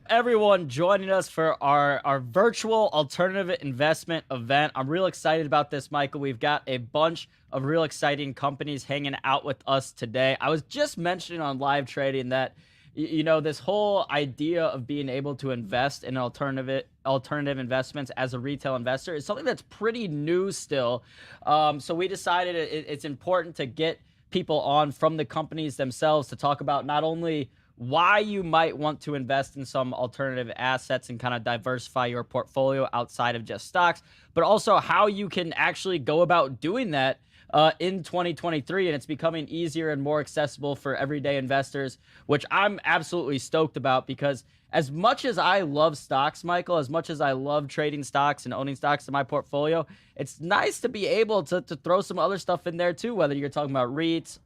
everyone joining us for our virtual alternative investment event. I'm real excited about this, Michael. We've got a bunch of real exciting companies hanging out with us today. I was just mentioning on live trading that this whole idea of being able to invest in alternative investments as a retail investor is something that's pretty new still. So we decided it's important to get people on from the companies themselves to talk about not only why you might want to invest in some alternative assets and kind of diversify your portfolio outside of just stocks, but also how you can actually go about doing that in 2023. And it's becoming easier and more accessible for everyday investors, which I'm absolutely stoked about, because as much as I love stocks, Michael, as much as I love trading stocks and owning stocks in my portfolio, it's nice to be able to throw some other stuff in there too, whether you're talking about REITs,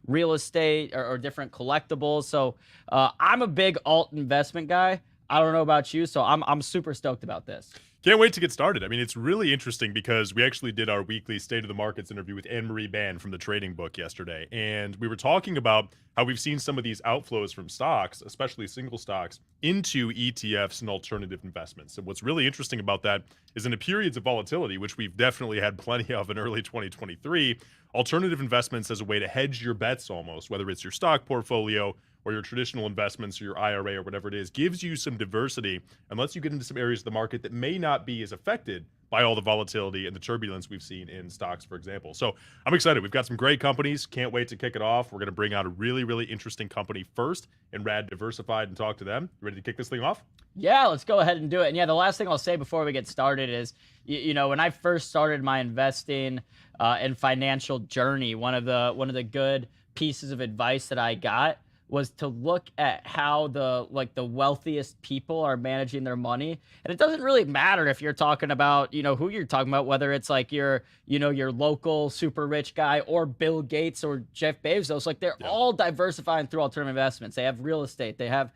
real estate, or different collectibles. So I'm a big alt investment guy. I don't know about you, so I'm super stoked about this. Can't wait to get started. I mean, it's really interesting because we actually did our weekly State of the Markets interview with Anne-Marie Band from the Trading Book yesterday. And we were talking about how we've seen some of these outflows from stocks, especially single stocks, into ETFs and alternative investments. And what's really interesting about that is in the periods of volatility, which we've definitely had plenty of in early 2023, alternative investments as a way to hedge your bets almost, whether it's your stock portfolio or your traditional investments or your IRA or whatever it is, gives you some diversity and lets you get into some areas of the market that may not be as affected by all the volatility and the turbulence we've seen in stocks, for example. So I'm excited. We've got some great companies. Can't wait to kick it off. We're going to bring out a really, really interesting company first in Rad Diversified and talk to them. You ready to kick this thing off? Yeah, let's go ahead and do it. And yeah, the last thing I'll say before we get started is, when I first started my investing and financial journey, one of the good pieces of advice that I got was to look at how the wealthiest people are managing their money. And it doesn't really matter if you're talking about, who you're talking about, whether it's like your local super rich guy or Bill Gates or Jeff Bezos. Like they're all diversifying through alternative investments. They have real estate. They have,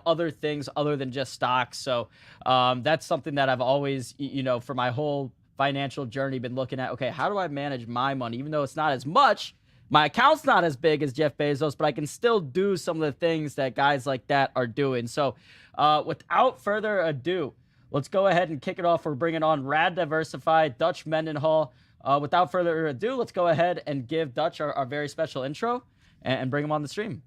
other things other than just stocks. So that's something that I've always, for my whole financial journey been looking at. Okay, how do I manage my money? Even though it's not as much, my account's not as big as Jeff Bezos, but I can still do some of the things that guys like that are doing. So without further ado, let's go ahead and kick it off. We're bringing on Rad Diversified, Dutch Mendenhall. Without further ado, let's go ahead and give Dutch our very special intro and bring him on the stream.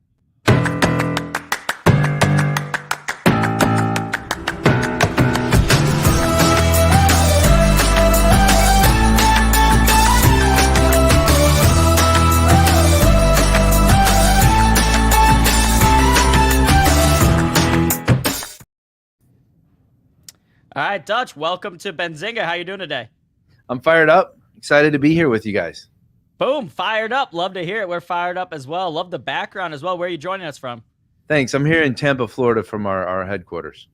All right, Dutch, welcome to Benzinga. How you doing today? I'm fired up. Excited to be here with you guys. Boom, fired up. Love to hear it. We're fired up as well. Love the background as well. Where are you joining us from? Thanks. I'm here in Tampa, Florida from our headquarters.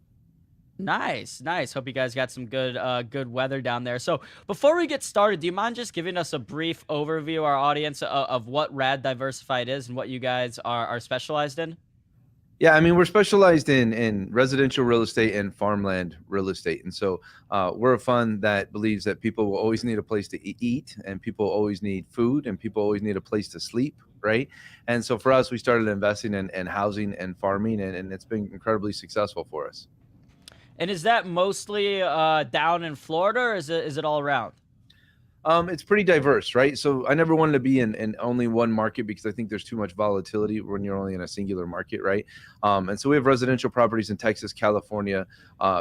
Nice. Hope you guys got some good weather down there. So before we get started, do you mind just giving us a brief overview, our audience, of what Rad Diversified is and what you guys are specialized in? Yeah, I mean, we're specialized in residential real estate and farmland real estate. And so we're a fund that believes that people will always need a place to eat, and people always need food, and people always need a place to sleep, right? And so for us, we started investing in housing and farming, and it's been incredibly successful for us. And is that mostly down in Florida, or is it all around? It's pretty diverse, right? So I never wanted to be in only one market because I think there's too much volatility when you're only in a singular market, right? And so we have residential properties in Texas, California,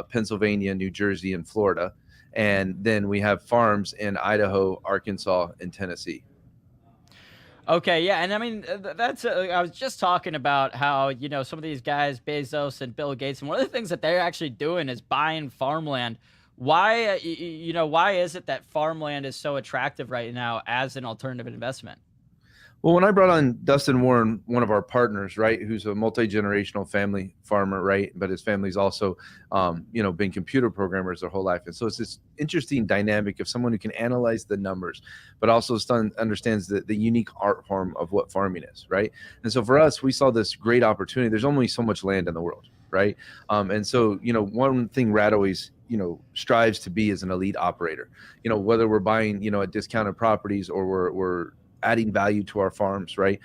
Pennsylvania, New Jersey, and Florida. And then we have farms in Idaho, Arkansas, and Tennessee. Okay, yeah, and I mean, I was just talking about how, some of these guys, Bezos and Bill Gates, and one of the things that they're actually doing is buying farmland. Why is it that farmland is so attractive right now as an alternative investment? Well, when I brought on Dustin Warren, one of our partners, right, who's a multi-generational family farmer, right, but his family's also, been computer programmers their whole life. And so it's this interesting dynamic of someone who can analyze the numbers, but also understands the unique art form of what farming is, right? And so for us, we saw this great opportunity. There's only so much land in the world, right? And so, one thing Rad always strives to be as an elite operator, whether we're buying, at discounted properties or we're adding value to our farms, right?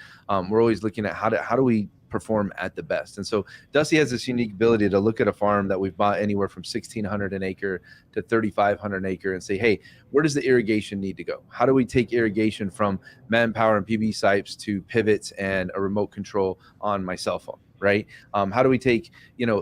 We're always looking at how do we perform at the best. And so Dusty has this unique ability to look at a farm that we've bought anywhere from 1,600 an acre to 3,500 an acre and say, hey, where does the irrigation need to go? How do we take irrigation from manpower and PB sipes to pivots and a remote control on my cell phone? Right? How do we take,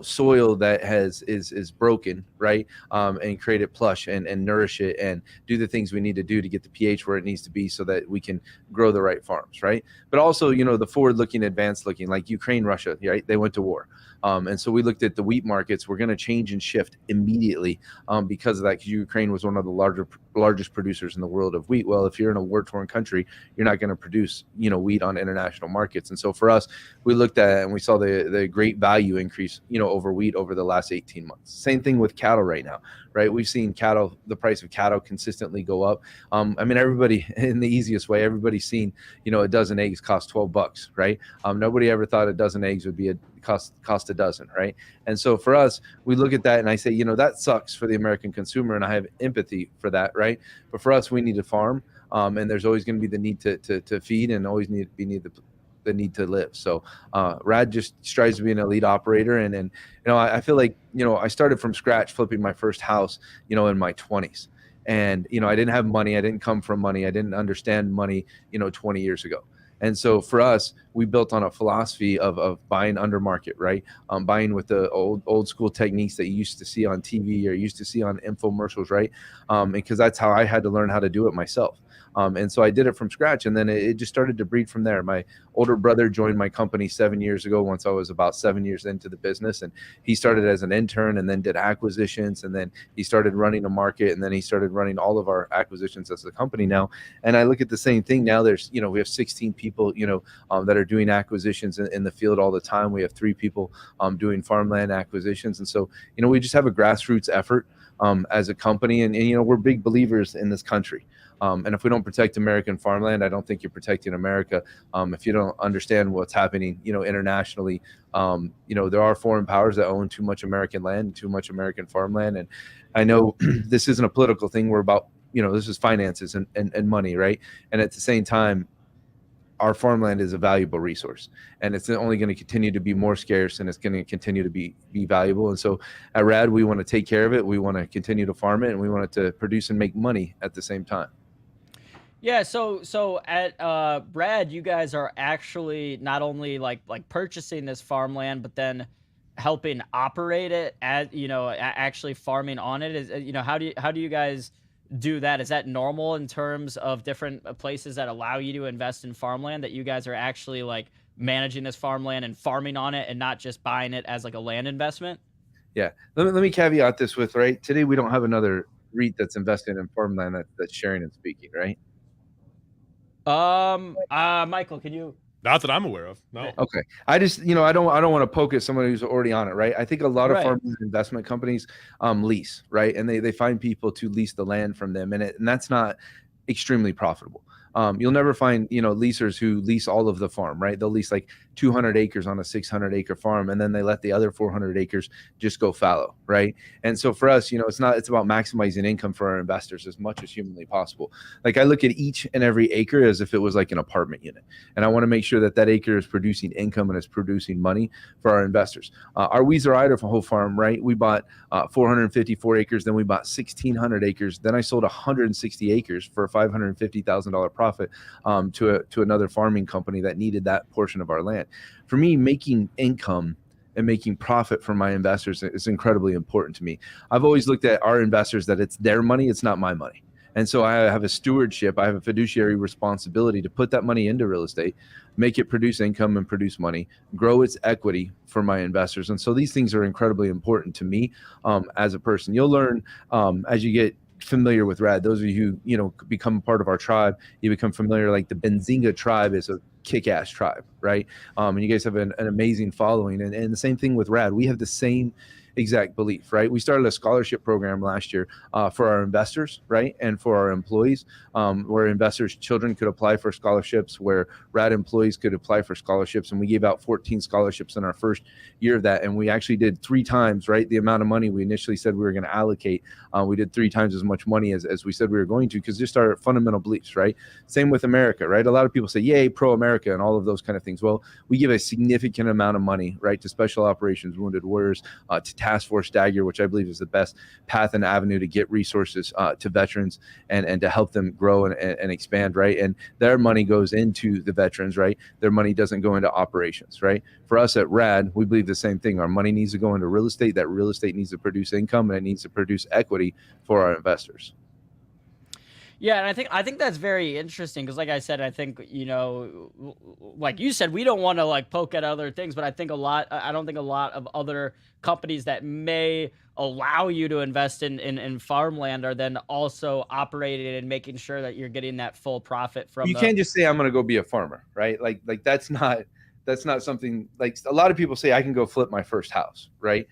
soil that is broken, right? And create it plush and nourish it and do the things we need to do to get the pH where it needs to be so that we can grow the right farms, right? But also, the forward-looking, advanced-looking, like Ukraine, Russia, right? They went to war. And so we looked at the wheat markets. We're going to change and shift immediately because of that, because Ukraine was one of the largest producers in the world of wheat. Well, if you're in a war-torn country, you're not going to produce, wheat on international markets. And so for us, we looked at it and we saw the great value increase, over wheat over the last 18 months. Same thing with cattle right now, right? We've seen the price of cattle consistently go up. Everybody, in the easiest way, everybody's seen, a dozen eggs cost $12, right? Nobody ever thought a dozen eggs would be cost a dozen, right? And so for us, we look at that and I say, that sucks for the American consumer, and I have empathy for that, right? But for us, we need to farm, and there's always going to be the need to feed, and always the need to live. So Rad just strives to be an elite operator, and I feel like I started from scratch flipping my first house, in my 20s, and I didn't have money, I didn't come from money, I didn't understand money, 20 years ago. And so for us, we built on a philosophy of buying under market, right? Buying with the old school techniques that you used to see on TV or used to see on infomercials, right? Because that's how I had to learn how to do it myself. And so I did it from scratch, and then it just started to breed from there. My older brother joined my company 7 years ago, once I was about 7 years into the business, and he started as an intern and then did acquisitions, and then he started running a market, and then he started running all of our acquisitions as a company now. And I look at the same thing now. There's, we have 16 people, that are doing acquisitions in the field all the time. We have 3 people doing farmland acquisitions. And so, we just have a grassroots effort as a company, and we're big believers in this country. And if we don't protect American farmland, I don't think you're protecting America. If you don't understand what's happening, internationally, there are foreign powers that own too much American land, too much American farmland. And I know this isn't a political thing. We're about, this is finances and money, right? And at the same time, our farmland is a valuable resource, and it's only going to continue to be more scarce, and it's going to continue to be valuable. And so at Rad, we want to take care of it. We want to continue to farm it, and we want it to produce and make money at the same time. Yeah, so at Rad, you guys are actually not only like purchasing this farmland, but then helping operate it, as actually farming on it. Is how do you guys do that? Is that normal in terms of different places that allow you to invest in farmland, that you guys are actually like managing this farmland and farming on it and not just buying it as like a land investment? Yeah. Let me caveat this with, right, today we don't have another REIT that's invested in farmland that's sharing and speaking, right? Michael, can you? Not that I'm aware of. No. Okay. I just, I don't want to poke at someone who's already on it, right? I think a lot of farm investment companies lease, right? And they find people to lease the land from them, and that's not extremely profitable. You'll never find, leasers who lease all of the farm, right? They'll lease like 200 acres on a 600-acre farm, and then they let the other 400 acres just go fallow, right? And so for us, it's about maximizing income for our investors as much as humanly possible. Like, I look at each and every acre as if it was like an apartment unit, and I want to make sure that acre is producing income and is producing money for our investors. Our Weezer Idaho farm, right? We bought 454 acres, then we bought 1,600 acres, then I sold 160 acres for a $550,000 profit to another farming company that needed that portion of our land. For me, making income and making profit for my investors is incredibly important to me. I've always looked at our investors that it's their money, it's not my money. And so I have a stewardship, I have a fiduciary responsibility to put that money into real estate, make it produce income and produce money, grow its equity for my investors. And so these things are incredibly important to me as a person. You'll learn as you get familiar with Rad. Those of you who become part of our tribe, you become familiar. Like the Benzinga tribe is a kick-ass tribe, right? And you guys have an amazing following, and the same thing with Rad. We have the same exact belief, right? We started a scholarship program last year for our investors, right, and for our employees, where investors' children could apply for scholarships, where Rad employees could apply for scholarships, and we gave out 14 scholarships in our first year of that, and we actually did 3 times, right, the amount of money we initially said we were going to allocate. We did 3 times as much money as we said we were going to, because just our fundamental beliefs, right? Same with America, right? A lot of people say, yay, pro-America, and all of those kind of things. Well, we give a significant amount of money, right, to special operations, wounded warriors, to Task Force Dagger, which I believe is the best path and avenue to get resources to veterans and to help them grow and expand, right? And their money goes into the veterans, right? Their money doesn't go into operations, right? For us at Rad, we believe the same thing. Our money needs to go into real estate. That real estate needs to produce income, and it needs to produce equity for our investors. Yeah, and I think that's very interesting because, like I said, I think, you know, like you said, we don't want to like poke at other things, but I think I don't think a lot of other companies that may allow you to invest in farmland are then also operating and making sure that you're getting that full profit from. You can't just say I'm going to go be a farmer, right? Like that's not something, like a lot of people say I can go flip my first house, right?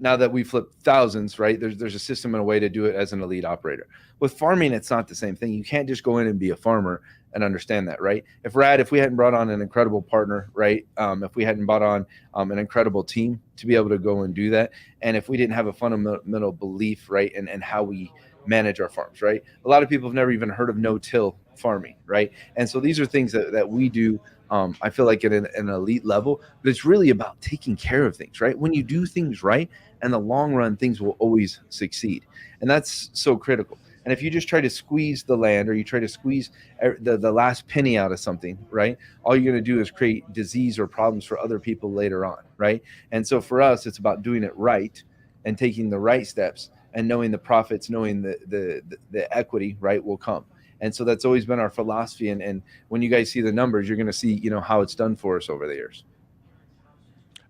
Now that we flip thousands, right, there's a system and a way to do it as an elite operator. With farming, it's not the same thing. You can't just go in and be a farmer and understand that, right? If we hadn't brought on an incredible partner, right, if we hadn't brought on an incredible team to be able to go and do that, and if we didn't have a fundamental belief, right, and how we manage our farms, right? A lot of people have never even heard of no-till farming, right? And so these are things that we do, I feel like at an elite level, but it's really about taking care of things, right? When you do things right, in the long run, things will always succeed. And that's so critical. And if you just try to squeeze the land, or you try to squeeze the last penny out of something, right, all you're going to do is create disease or problems for other people later on, right? And so for us, it's about doing it right and taking the right steps and knowing the profits, knowing the equity, right, will come. And so that's always been our philosophy. And when you guys see the numbers, you're going to see, you know, how it's done for us over the years.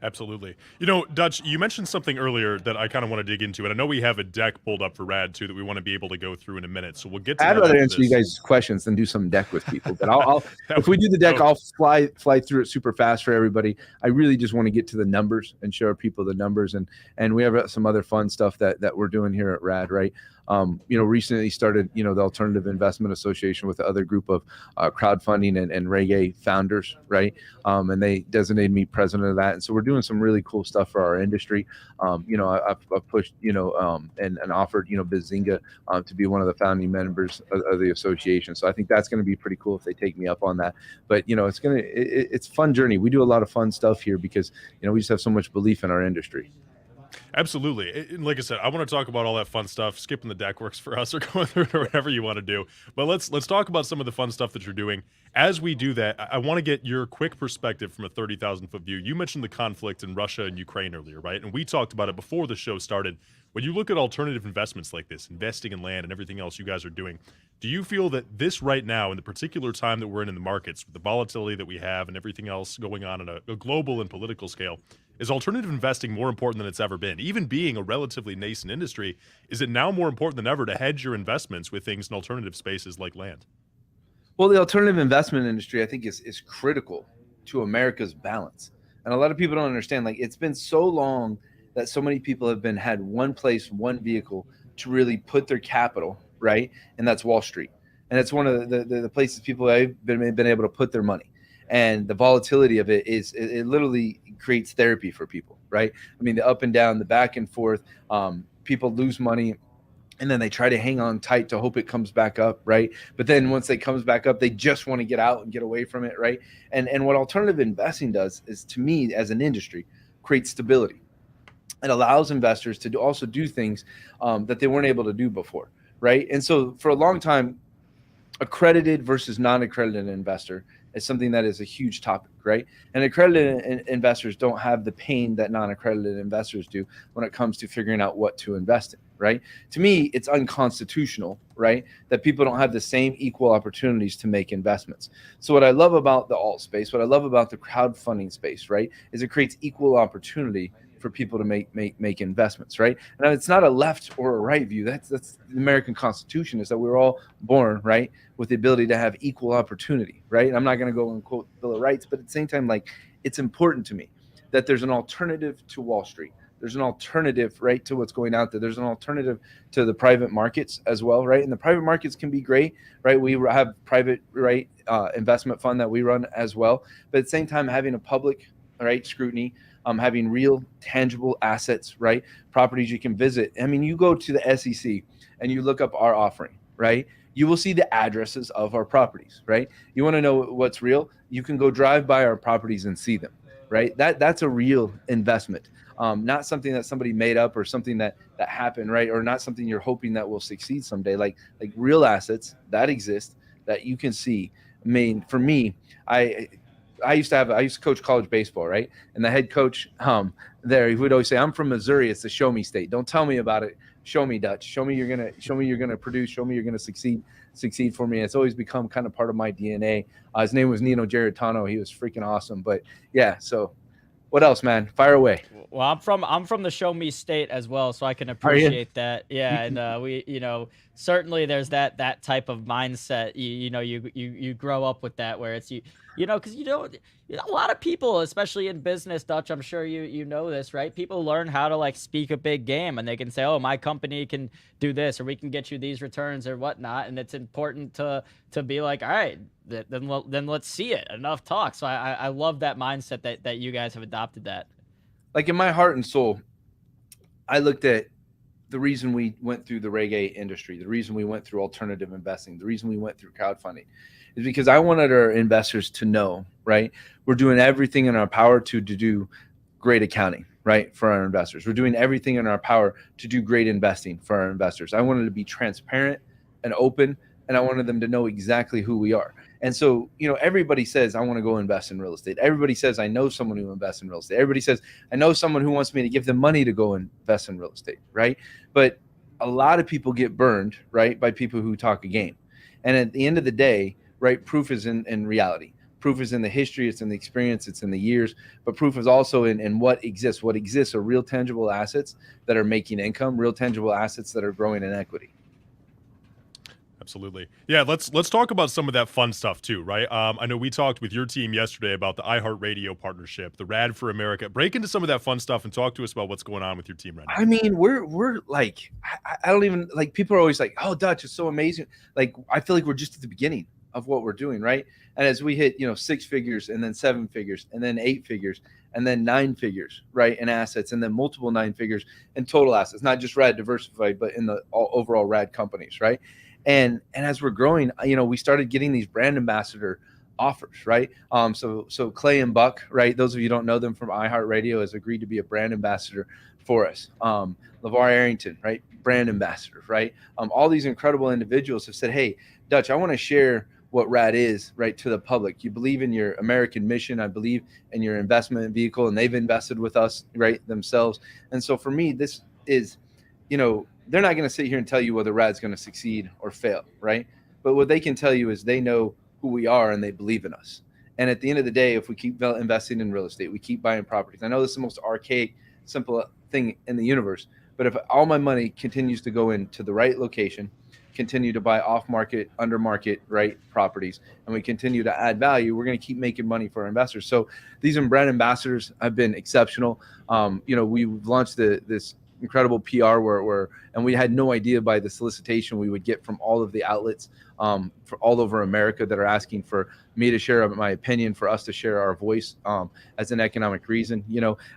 Absolutely. You know, Dutch, you mentioned something earlier that I kind of want to dig into, and I know we have a deck pulled up for Rad too that we want to be able to go through in a minute. So we'll get to that. I'd rather answer you guys' questions than do some deck with people. But I'll if we do the deck, I'll fly through it super fast for everybody. I really just want to get to the numbers and show people the numbers, and we have some other fun stuff that we're doing here at Rad, right? You know, recently started, you know, the Alternative Investment Association with the other group of crowdfunding and reggae founders, right? And they designated me president of that. And so we're doing some really cool stuff for our industry. You know, I've pushed, you know, and offered, you know, Benzinga to be one of the founding members of the association. So I think that's going to be pretty cool if they take me up on that. But, you know, it's a fun journey. We do a lot of fun stuff here because, you know, we just have so much belief in our industry. Absolutely. And like I said, I want to talk about all that fun stuff. Skipping the deck works for us, or going through it, or whatever you want to do. But let's talk about some of the fun stuff that you're doing. As we do that, I want to get your quick perspective from a 30,000-foot view. You mentioned the conflict in Russia and Ukraine earlier, right? And we talked about it before the show started. When you look at alternative investments like this, investing in land and everything else you guys are doing, do you feel that this right now, in the particular time that we're in the markets, with the volatility that we have and everything else going on a global and political scale, is alternative investing more important than it's ever been? Even being a relatively nascent industry, is it now more important than ever to hedge your investments with things in alternative spaces like land? Well, the alternative investment industry, I think, is critical to America's balance. And a lot of people don't understand, like, it's been so long that so many people have had one place, one vehicle to really put their capital, right? And that's Wall Street. And it's one of the places people have been able to put their money. And the volatility of it literally creates therapy for people, right? I mean, the up and down, the back and forth, people lose money, and then they try to hang on tight to hope it comes back up, right? But then once it comes back up, they just want to get out and get away from it, right? And what alternative investing does is, to me, as an industry, create stability. It allows investors to also do things that they weren't able to do before, right? And so for a long time, accredited versus non-accredited investor is something that is a huge topic, right? And accredited investors don't have the pain that non-accredited investors do when it comes to figuring out what to invest in, right? To me, it's unconstitutional, right, that people don't have the same equal opportunities to make investments. So what I love about the alt space, what I love about the crowdfunding space, right, is it creates equal opportunity for people to make investments, right? And it's not a left or a right view. That's the American Constitution, is that we're all born, right, with the ability to have equal opportunity, right? And I'm not going to go and quote Bill of Rights, but at the same time, like, it's important to me that there's an alternative to Wall Street, There's an alternative, right, to what's going out there. There's an alternative to the private markets as well, right? And the private markets can be great, right? We have private, right, investment fund that we run as well. But at the same time, having a public, right, scrutiny, having real tangible assets, right, properties you can visit. I mean, you go to the SEC and you look up our offering, right? You will see the addresses of our properties, right? You want to know what's real? You can go drive by our properties and see them, right? That's a real investment, not something that somebody made up or something that happened, right? Or not something you're hoping that will succeed someday. Like real assets that exist that you can see. I mean, for me, I used to coach college baseball, right? And the head coach there, he would always say, "I'm from Missouri. It's the show me state. Don't tell me about it. Show me, Dutch. Show me you're gonna produce. Show me you're gonna succeed for me." It's always become kind of part of my DNA. His name was Nino Geritano. He was freaking awesome. But yeah, so what else, man? Fire away. Well, I'm from the show me state as well, so I can appreciate that. Yeah, and we, certainly there's that type of mindset. You grow up with that, where it's because a lot of people, especially in business, Dutch, I'm sure you know this, right? People learn how to like speak a big game, and they can say, "Oh, my company can do this, or we can get you these returns, or whatnot." And it's important to be like, "All right, then let's see it." Enough talk. So I love that mindset that you guys have adopted that. Like in my heart and soul, I looked at the reason we went through the reggae industry, the reason we went through alternative investing, the reason we went through crowdfunding is because I wanted our investors to know, right? We're doing everything in our power to do great accounting, right, for our investors. We're doing everything in our power to do great investing for our investors. I wanted to be transparent and open, and I wanted them to know exactly who we are. And so, everybody says, "I want to go invest in real estate." Everybody says, "I know someone who invests in real estate." Everybody says, "I know someone who wants me to give them money to go invest in real estate," right? But a lot of people get burned, right, by people who talk a game. And at the end of the day, right, proof is in reality. Proof is in the history, it's in the experience, it's in the years, but proof is also in what exists. What exists are real tangible assets that are making income, real tangible assets that are growing in equity. Absolutely. Yeah, let's talk about some of that fun stuff too, right? I know we talked with your team yesterday about the iHeartRadio partnership, the Rad for America. Break into some of that fun stuff and talk to us about what's going on with your team right now. I mean, we're like, I don't even like, people are always like, "Oh, Dutch, it's so amazing." Like, I feel like we're just at the beginning of what we're doing, right? And as we hit, 6 figures and then 7 figures and then 8 figures and then 9 figures, right, in assets, and then multiple 9 figures in total assets, not just Rad Diversified, but in the overall Rad companies, right? And as we're growing, we started getting these brand ambassador offers, right? So Clay and Buck, right? Those of you who don't know them from iHeartRadio, has agreed to be a brand ambassador for us. LeVar Arrington, right? Brand ambassador, right? All these incredible individuals have said, "Hey, Dutch, I want to share what Rad is, right, to the public. You believe in your American mission. I believe in your investment vehicle," and they've invested with us, right, themselves. And so for me, this is, they're not going to sit here and tell you whether Rad's going to succeed or fail, right? But what they can tell you is they know who we are and they believe in us. And at the end of the day, if we keep investing in real estate, we keep buying properties. I know this is the most archaic, simple thing in the universe, but if all my money continues to go into the right location, continue to buy off-market, under-market, right, properties, and we continue to add value, we're going to keep making money for our investors. So these brand ambassadors have been exceptional. We've launched this incredible PR where and we had no idea by the solicitation we would get from all of the outlets for all over America that are asking for me to share my opinion, for us to share our voice as an economic reason.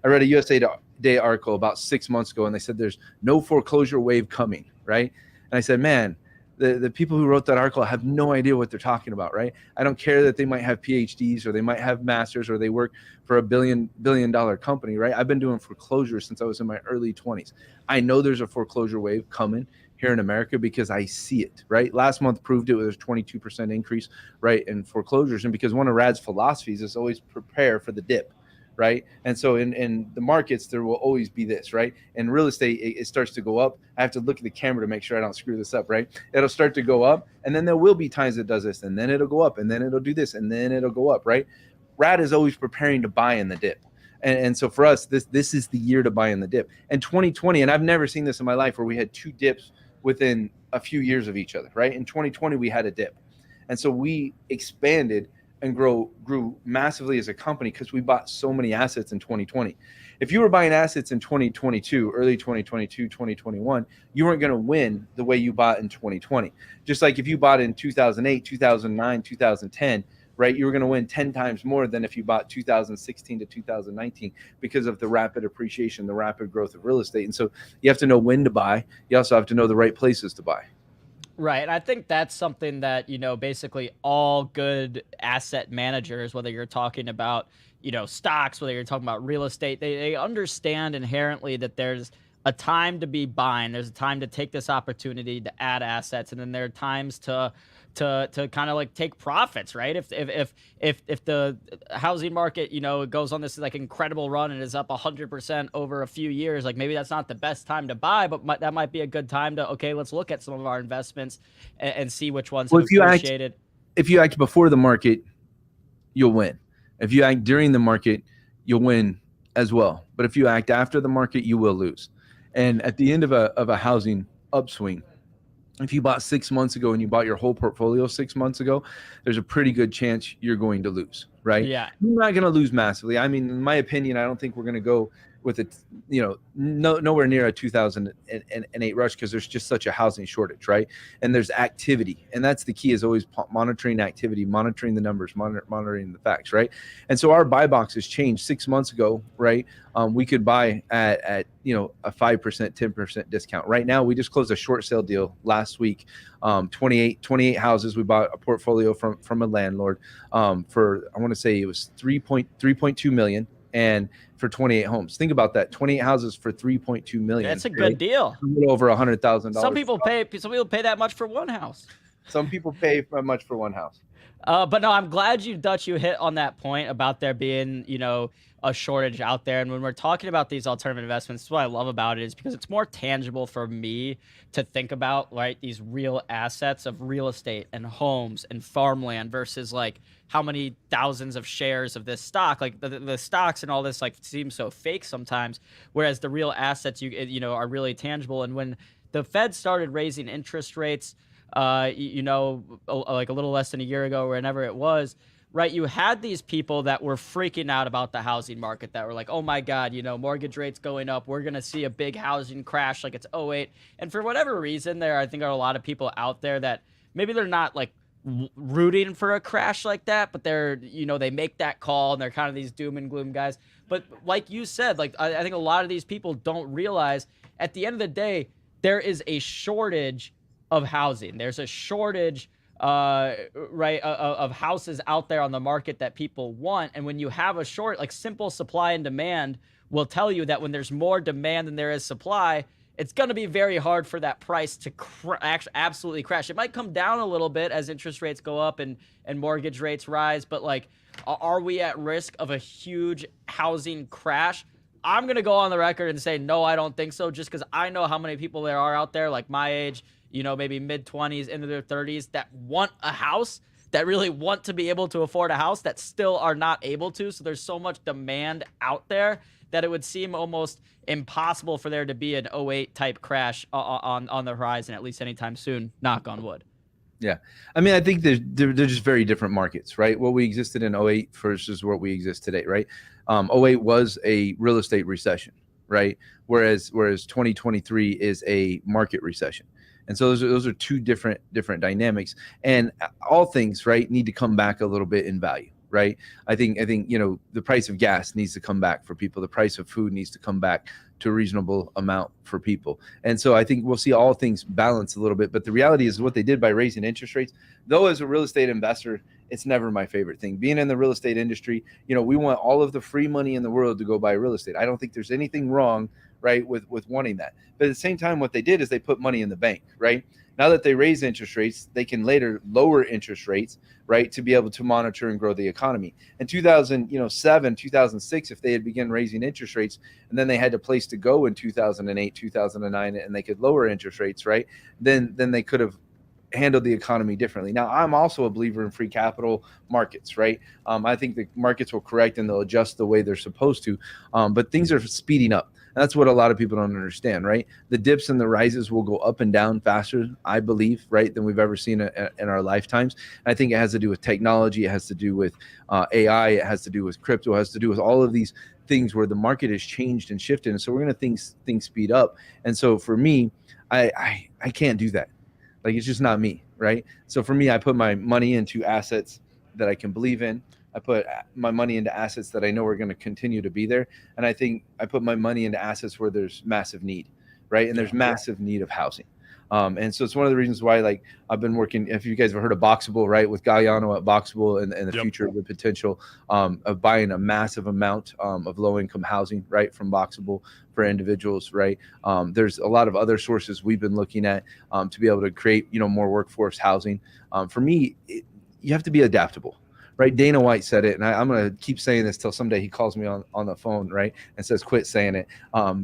I read a USA Today article about 6 months ago, and they said there's no foreclosure wave coming, right? And I said, man, the people who wrote that article have no idea what they're talking about, right? I don't care that they might have PhDs or they might have masters or they work for a billion dollar company, right? I've been doing foreclosures since I was in my early 20s. I know there's a foreclosure wave coming here in America because I see it, right? Last month proved it was a 22% increase, right, in foreclosures. And because one of Rad's philosophies is always prepare for the dip, right? And so in the markets, there will always be this, right? In real estate, it starts to go up. I have to look at the camera to make sure I don't screw this up, right? It'll start to go up, and then there will be times it does this, and then it'll go up, and then it'll do this, and then it'll go up, right? Rad is always preparing to buy in the dip. And so for us, this is the year to buy in the dip. And 2020, and I've never seen this in my life, where we had 2 dips within a few years of each other, right? In 2020, we had a dip. And so we expanded and grew massively as a company because we bought so many assets in 2020. If you were buying assets in 2022, early 2022, 2021, you weren't going to win the way you bought in 2020. Just like if you bought in 2008, 2009, 2010, right, you were going to win 10 times more than if you bought 2016 to 2019 because of the rapid appreciation, the rapid growth of real estate. And so you have to know when to buy. You also have to know the right places to buy. Right. And I think that's something that, basically all good asset managers, whether you're talking about, stocks, whether you're talking about real estate, they understand inherently that there's a time to be buying. There's a time to take this opportunity to add assets. And then there are times to kind of like take profits, right? If the housing market, goes on this like incredible run and is up 100% over a few years, like maybe that's not the best time to buy, but that might be a good time to, okay, let's look at some of our investments and see which ones have appreciated. If you act before the market, you'll win. If you act during the market, you'll win as well. But if you act after the market, you will lose. And at the end of a housing upswing, if you bought 6 months ago and you bought your whole portfolio 6 months ago, there's a pretty good chance you're going to lose, right? Yeah. You're not going to lose massively. I mean, in my opinion, I don't think we're going to go with it, nowhere near a 2008 rush because there's just such a housing shortage, right? And there's activity. And that's the key, is always monitoring activity, monitoring the numbers, monitoring the facts, right? And so our buy box has changed 6 months ago, right? We could buy at a 5%, 10% discount. Right now, we just closed a short sale deal last week. 28 houses. We bought a portfolio from a landlord for, I want to say it was 3.2 million. And for 28 homes. Think about that. 28 houses for 3.2 million. That's a good deal. A little over $100,000. Some people pay that much for one house. Some people pay that much for one house. But no, I'm glad you hit on that point about there being, a shortage out there. And when we're talking about these alternative investments, what I love about it is because it's more tangible for me to think about, right? These real assets of real estate and homes and farmland versus like how many thousands of shares of this stock, like the stocks and all this like seems so fake sometimes. Whereas the real assets, are really tangible. And when the Fed started raising interest rates, like a little less than a year ago, or whenever it was, right, you had these people that were freaking out about the housing market that were like, oh my God, mortgage rates going up. We're going to see a big housing crash like it's '08. And for whatever reason, I think there are a lot of people out there that maybe they're not like rooting for a crash like that, but they're, they make that call and they're kind of these doom and gloom guys. But like you said, like I think a lot of these people don't realize at the end of the day, there is a shortage of housing. There's a shortage of houses out there on the market that people want. And when you have a like simple supply and demand will tell you that when there's more demand than there is supply, it's going to be very hard for that price to absolutely crash. It might come down a little bit as interest rates go up and mortgage rates rise, but like, are we at risk of a huge housing crash? I'm going to go on the record and say, no, I don't think so, just because I know how many people there are out there like my age, maybe mid-20s into their 30s that want a house, that really want to be able to afford a house, that still are not able to. So there's so much demand out there that it would seem almost impossible for there to be an '08 type crash on the horizon, at least anytime soon, knock on wood. Yeah. I mean, I think they're just very different markets, right? What we existed in '08 versus what we exist today, right? '08 was a real estate recession, right? Whereas 2023 is a market recession. And so those are two different dynamics, and all things, right, need to come back a little bit in value, right? I think the price of gas needs to come back for people. The price of food needs to come back to a reasonable amount for people. And so I think we'll see all things balance a little bit. But the reality is what they did by raising interest rates, though, as a real estate investor, it's never my favorite thing. Being in the real estate industry, we want all of the free money in the world to go buy real estate. I don't think there's anything wrong, right, with wanting that. But at the same time, what they did is they put money in the bank, right? Now that they raise interest rates, they can later lower interest rates, right, to be able to monitor and grow the economy. In 2007, 2006, if they had begun raising interest rates and then they had a place to go in 2008, 2009, and they could lower interest rates, right, then they could have handled the economy differently. Now, I'm also a believer in free capital markets, right? I think the markets will correct and they'll adjust the way they're supposed to, but things are speeding up. And that's what a lot of people don't understand, right? The dips and the rises will go up and down faster, I believe, right, than we've ever seen in our lifetimes. And I think it has to do with technology. It has to do with AI. It has to do with crypto. It has to do with all of these things where the market has changed and shifted. And so we're going to things speed up. And so for me, I can't do that. Like, it's just not me, right? So for me, I put my money into assets that I can believe in. I put my money into assets that I know are going to continue to be there. And I think I put my money into assets where there's massive need, right? And there's massive need of housing. And so it's one of the reasons why, like, I've been working, if you guys have heard of Boxable, right, with Galliano at Boxable, and the future of the potential of buying a massive amount of low-income housing, right, from Boxable for individuals, right? There's a lot of other sources we've been looking at to be able to create, more workforce housing. For me, you have to be adaptable. Right, Dana White said it, and I'm going to keep saying this till someday he calls me on the phone, right, and says, "Quit saying it,"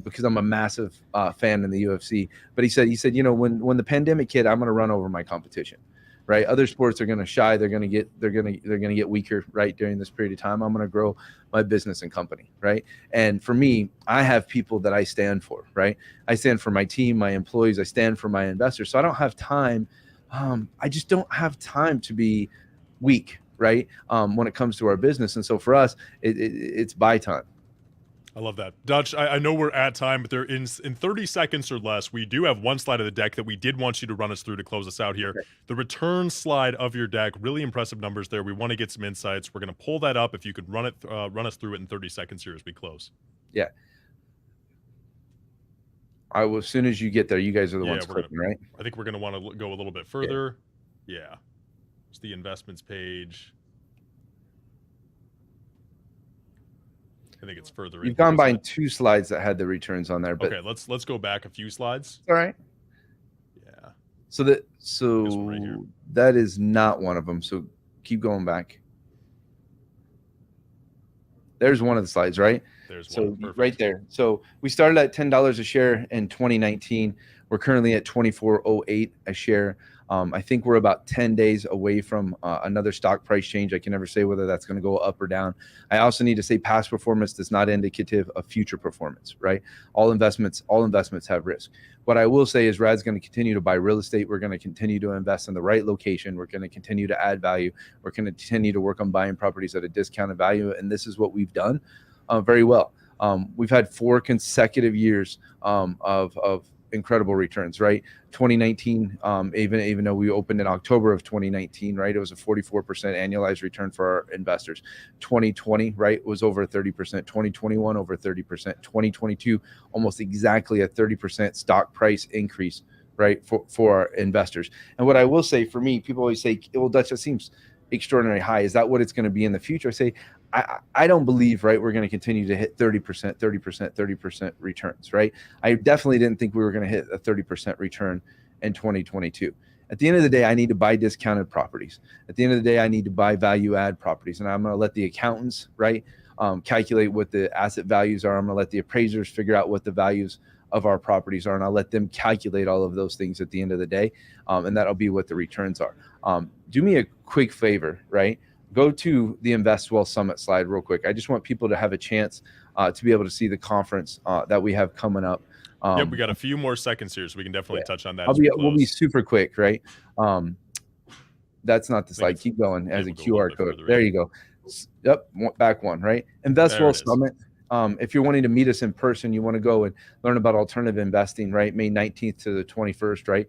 because I'm a massive fan in the UFC. But he said, when the pandemic hit, I'm going to run over my competition, right? Other sports are going to shy, they're going to get weaker, right, during this period of time. I'm going to grow my business and company, right? And for me, I have people that I stand for, right? I stand for my team, my employees, I stand for my investors. So I don't have time. I just don't have time to be weak, right? When it comes to our business. And so for us, it's buy time. I love that. Dutch, I know we're at time, but in 30 seconds or less, we do have one slide of the deck that we did want you to run us through to close us out here. Okay. The return slide of your deck, really impressive numbers there. We want to get some insights. We're going to pull that up. If you could run us through it in 30 seconds here as we close. Yeah. I will, as soon as you get there, you guys are the ones clicking, right? I think we're going to want to go a little bit further. Yeah. It's the investments page. I think it's further. You've gone by 2 slides that had the returns on there. But okay, let's go back a few slides. All right. Yeah. So right, that is not one of them. So keep going back. There's one of the slides, right? There's one. So right there. So we started at $10 a share in 2019. We're currently at $24.08 a share. I think we're about 10 days away from another stock price change. I can never say whether that's going to go up or down. I also need to say past performance is not indicative of future performance, right? All investments have risk. What I will say is Rad's going to continue to buy real estate. We're going to continue to invest in the right location. We're going to continue to add value. We're going to continue to work on buying properties at a discounted value. And this is what we've done very well. We've had 4 consecutive years of incredible returns, right? 2019, even though we opened in October of 2019, right, it was a 44% annualized return for our investors. 2020, right, was over 30%. 2021 over 30%. 2022 almost exactly a 30% stock price increase, right, for our investors. And what I will say, for me, people always say, well, Dutch, that seems extraordinarily high. Is that what it's going to be in the future? I say, I don't believe, right, we're going to continue to hit 30% returns, right? I definitely didn't think we were going to hit a 30% return in 2022. At the end of the day, I need to buy discounted properties. At the end of the day, I need to buy value add properties. And I'm going to let the accountants, right, calculate what the asset values are. I'm going to let the appraisers figure out what the values of our properties are, and I'll let them calculate all of those things at the end of the day, and that'll be what the returns are. Do me a quick favor, right? Go to the Invest Well Summit slide real quick. I just want people to have a chance to be able to see the conference that we have coming up. Yep, we got a few more seconds here, so we can definitely touch on that. We'll be super quick, right? That's not the slide. Keep going as a QR code. There you go. Yep, back one, right? Invest Well Summit. If you're wanting to meet us in person, you want to go and learn about alternative investing, right? May 19th to the 21st, right?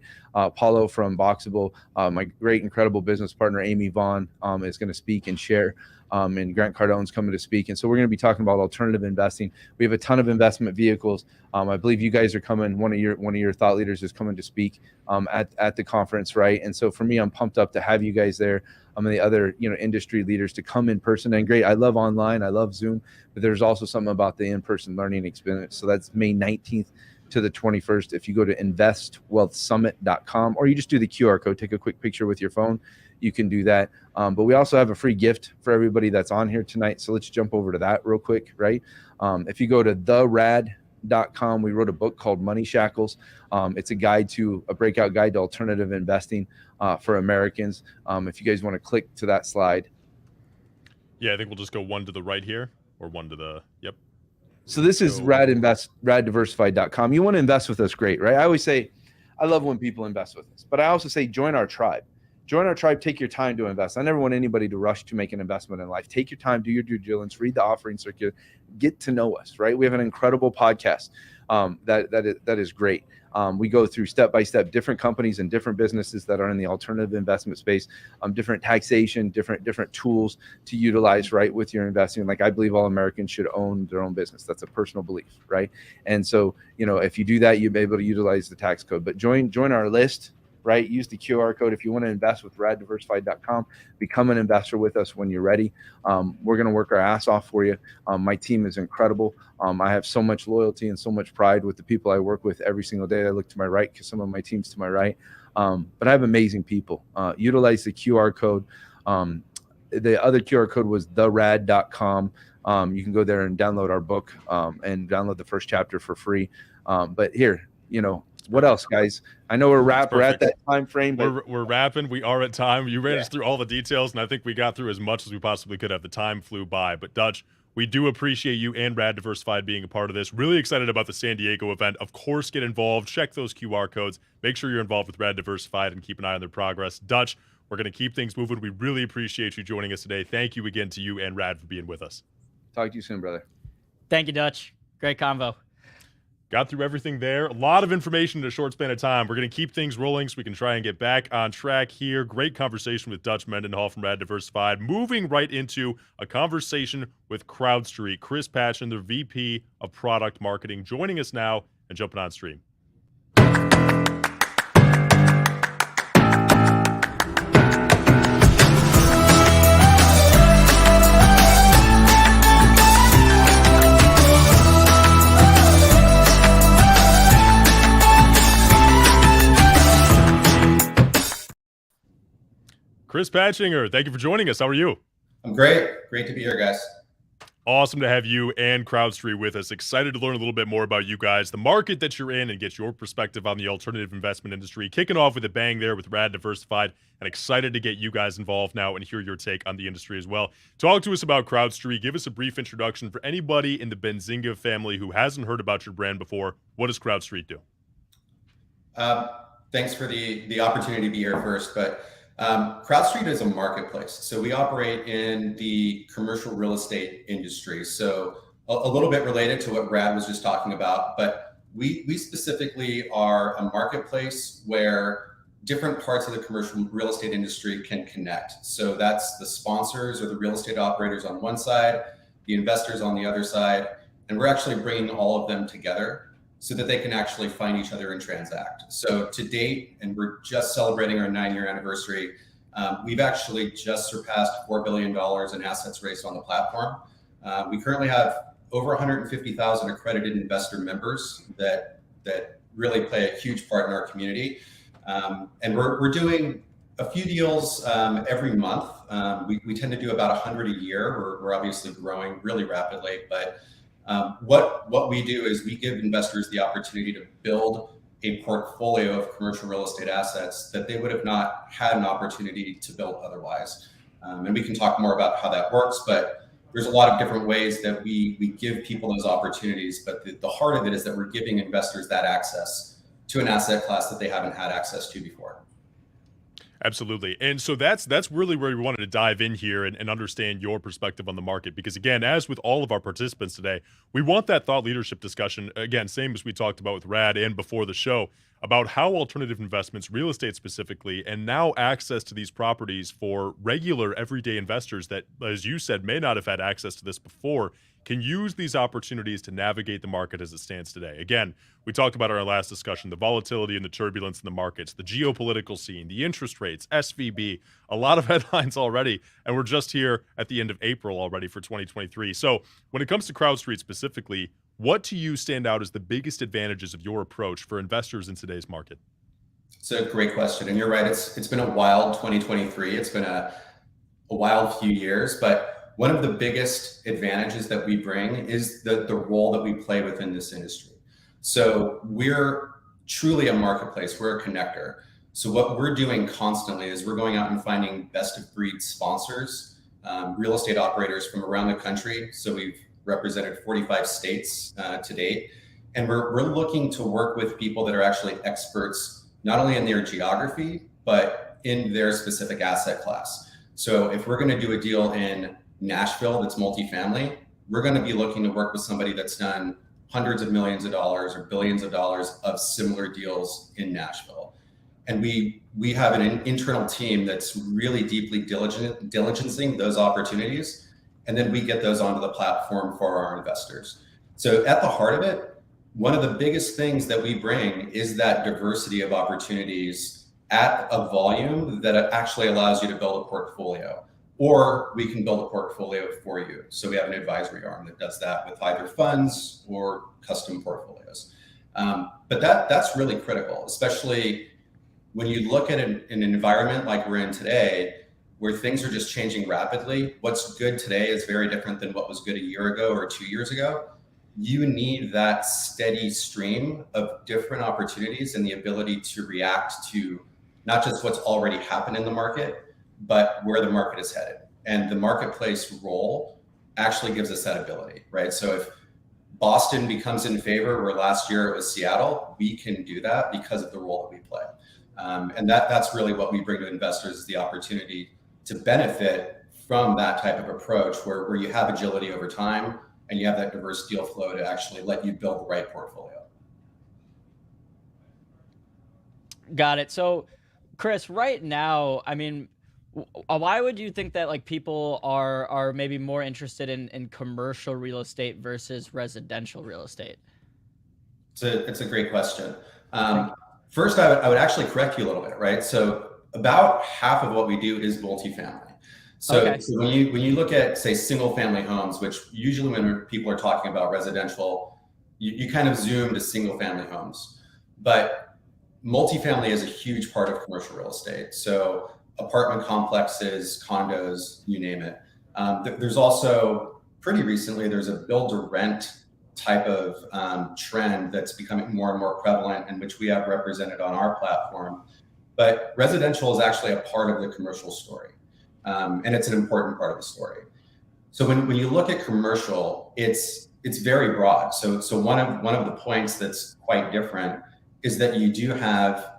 Paulo from Boxable, my great, incredible business partner, Amy Vaughn, is going to speak and share. And Grant Cardone's coming to speak. And so we're going to be talking about alternative investing. We have a ton of investment vehicles. I believe you guys are coming. One of your thought leaders is coming to speak at the conference, right? And so for me, I'm pumped up to have you guys there. And the other, industry leaders to come in person. And great, I love online, I love Zoom, but there's also something about the in-person learning experience. So that's May 19th to the 21st. If you go to investwealthsummit.com, or you just do the QR code, take a quick picture with your phone, you can do that. But we also have a free gift for everybody that's on here tonight. So let's jump over to that real quick, right? If you go to therad.com, we wrote a book called Money Shackles. It's a breakout guide to alternative investing for Americans. If you guys want to click to that slide. Yeah, I think we'll just go one to the right here, or one to the, yep. So this is raddiversified.com. You want to invest with us, great, right? I always say, I love when people invest with us, but I also say, join our tribe. Join our tribe, take your time to invest. I never want anybody to rush to make an investment in life. Take your time, do your due diligence, read the offering circular, get to know us, right? We have an incredible podcast that is great. We go through step-by-step different companies and different businesses that are in the alternative investment space, different taxation, different tools to utilize, right, with your investing. Like, I believe all Americans should own their own business. That's a personal belief, right? And so, if you do that, you'll be able to utilize the tax code. But join our list, right? Use the QR code if you want to invest with raddiversified.com. Become an investor with us when you're ready. We're going to work our ass off for you. My team is incredible. I have so much loyalty and so much pride with the people I work with every single day. I look to my right because some of my team's to my right. But I have amazing people. Utilize the QR code. The other QR code was therad.com. You can go there and download our book and download the first chapter for free. But here, what else, guys? I know we're at that time frame, but we're wrapping. We are at time. You ran us through all the details, and I think we got through as much as we possibly could have. The time flew by. But Dutch, we do appreciate you and Rad Diversified being a part of this. Really excited about the San Diego event. Of course, get involved. Check those QR codes. Make sure you're involved with Rad Diversified and keep an eye on their progress. Dutch, we're going to keep things moving. We really appreciate you joining us today. Thank you again to you and Rad for being with us. Talk to you soon, brother. Thank you, Dutch. Great convo. Got through everything there. A lot of information in a short span of time. We're going to keep things rolling so we can try and get back on track here. Great conversation with Dutch Mendenhall from Rad Diversified. Moving right into a conversation with CrowdStreet. Chris Patchen, the VP of Product Marketing, joining us now and jumping on stream. Chris Patchinger, thank you for joining us. How are you? I'm great. Great to be here, guys. Awesome to have you and CrowdStreet with us. Excited to learn a little bit more about you guys, the market that you're in, and get your perspective on the alternative investment industry. Kicking off with a bang there with Rad Diversified, and excited to get you guys involved now and hear your take on the industry as well. Talk to us about CrowdStreet. Give us a brief introduction for anybody in the Benzinga family who hasn't heard about your brand before. What does CrowdStreet do? Thanks for the opportunity to be here first, but CrowdStreet is a marketplace. So we operate in the commercial real estate industry. So a little bit related to what Brad was just talking about, but we specifically are a marketplace where different parts of the commercial real estate industry can connect. So that's the sponsors or the real estate operators on one side, the investors on the other side, and we're actually bringing all of them together so that they can actually find each other and transact. So to date, and we're just celebrating our 9-year anniversary, we've actually just surpassed $4 billion in assets raised on the platform. We currently have over 150,000 accredited investor members that really play a huge part in our community. And we're doing a few deals every month. We tend to do about 100 a year. We're obviously growing really rapidly, but what we do is we give investors the opportunity to build a portfolio of commercial real estate assets that they would have not had an opportunity to build otherwise. And we can talk more about how that works, but there's a lot of different ways that we give people those opportunities. But the heart of it is that we're giving investors that access to an asset class that they haven't had access to before. Absolutely. And so that's really where we wanted to dive in here and understand your perspective on the market. Because again, as with all of our participants today, we want that thought leadership discussion, again, same as we talked about with Rad and before the show, about how alternative investments, real estate specifically, and now access to these properties for regular everyday investors that, as you said, may not have had access to this before, can use these opportunities to navigate the market as it stands today. Again, we talked about in our last discussion, the volatility and the turbulence in the markets, the geopolitical scene, the interest rates, SVB, a lot of headlines already, and we're just here at the end of April already for 2023. So when it comes to CrowdStreet specifically, what to you stand out as the biggest advantages of your approach for investors in today's market? It's a great question. And you're right, it's been a wild 2023. It's been a wild few years, but one of the biggest advantages that we bring is the role that we play within this industry. So we're truly a marketplace, we're a connector. So what we're doing constantly is we're going out and finding best of breed sponsors, real estate operators from around the country. So we've represented 45 states to date. And we're looking to work with people that are actually experts, not only in their geography, but in their specific asset class. So if we're going to do a deal in Nashville that's multifamily, we're going to be looking to work with somebody that's done hundreds of millions of dollars or billions of dollars of similar deals in Nashville. And we have an internal team that's really deeply diligencing those opportunities. And then we get those onto the platform for our investors. So at the heart of it, one of the biggest things that we bring is that diversity of opportunities at a volume that actually allows you to build a portfolio. Or we can build a portfolio for you. So we have an advisory arm that does that with either funds or custom portfolios. But that's really critical, especially when you look at an environment like we're in today, where things are just changing rapidly. What's good today is very different than what was good a year ago or 2 years ago. You need that steady stream of different opportunities and the ability to react to not just what's already happened in the market, but where the market is headed. And the marketplace role actually gives us that ability, right? So if Boston becomes in favor, where last year it was Seattle, we can do that because of the role that we play. And that's really what we bring to investors, is the opportunity to benefit from that type of approach where you have agility over time and you have that diverse deal flow to actually let you build the right portfolio. Got it. So, Chris, right now, I mean, why would you think that like people are maybe more interested in commercial real estate versus residential real estate? It's a great question. First, I would actually correct you a little bit, right? So about half of what we do is multifamily. So, Okay. so when you look at, say, single family homes, which usually when people are talking about residential, you kind of zoom to single family homes. But multifamily is a huge part of commercial real estate. So apartment complexes, condos, you name it. There's also, pretty recently, there's a build to rent type of trend that's becoming more and more prevalent, and which we have represented on our platform. But residential is actually a part of the commercial story. And it's an important part of the story. So when you look at commercial, it's very broad. So one of the points that's quite different is that you do have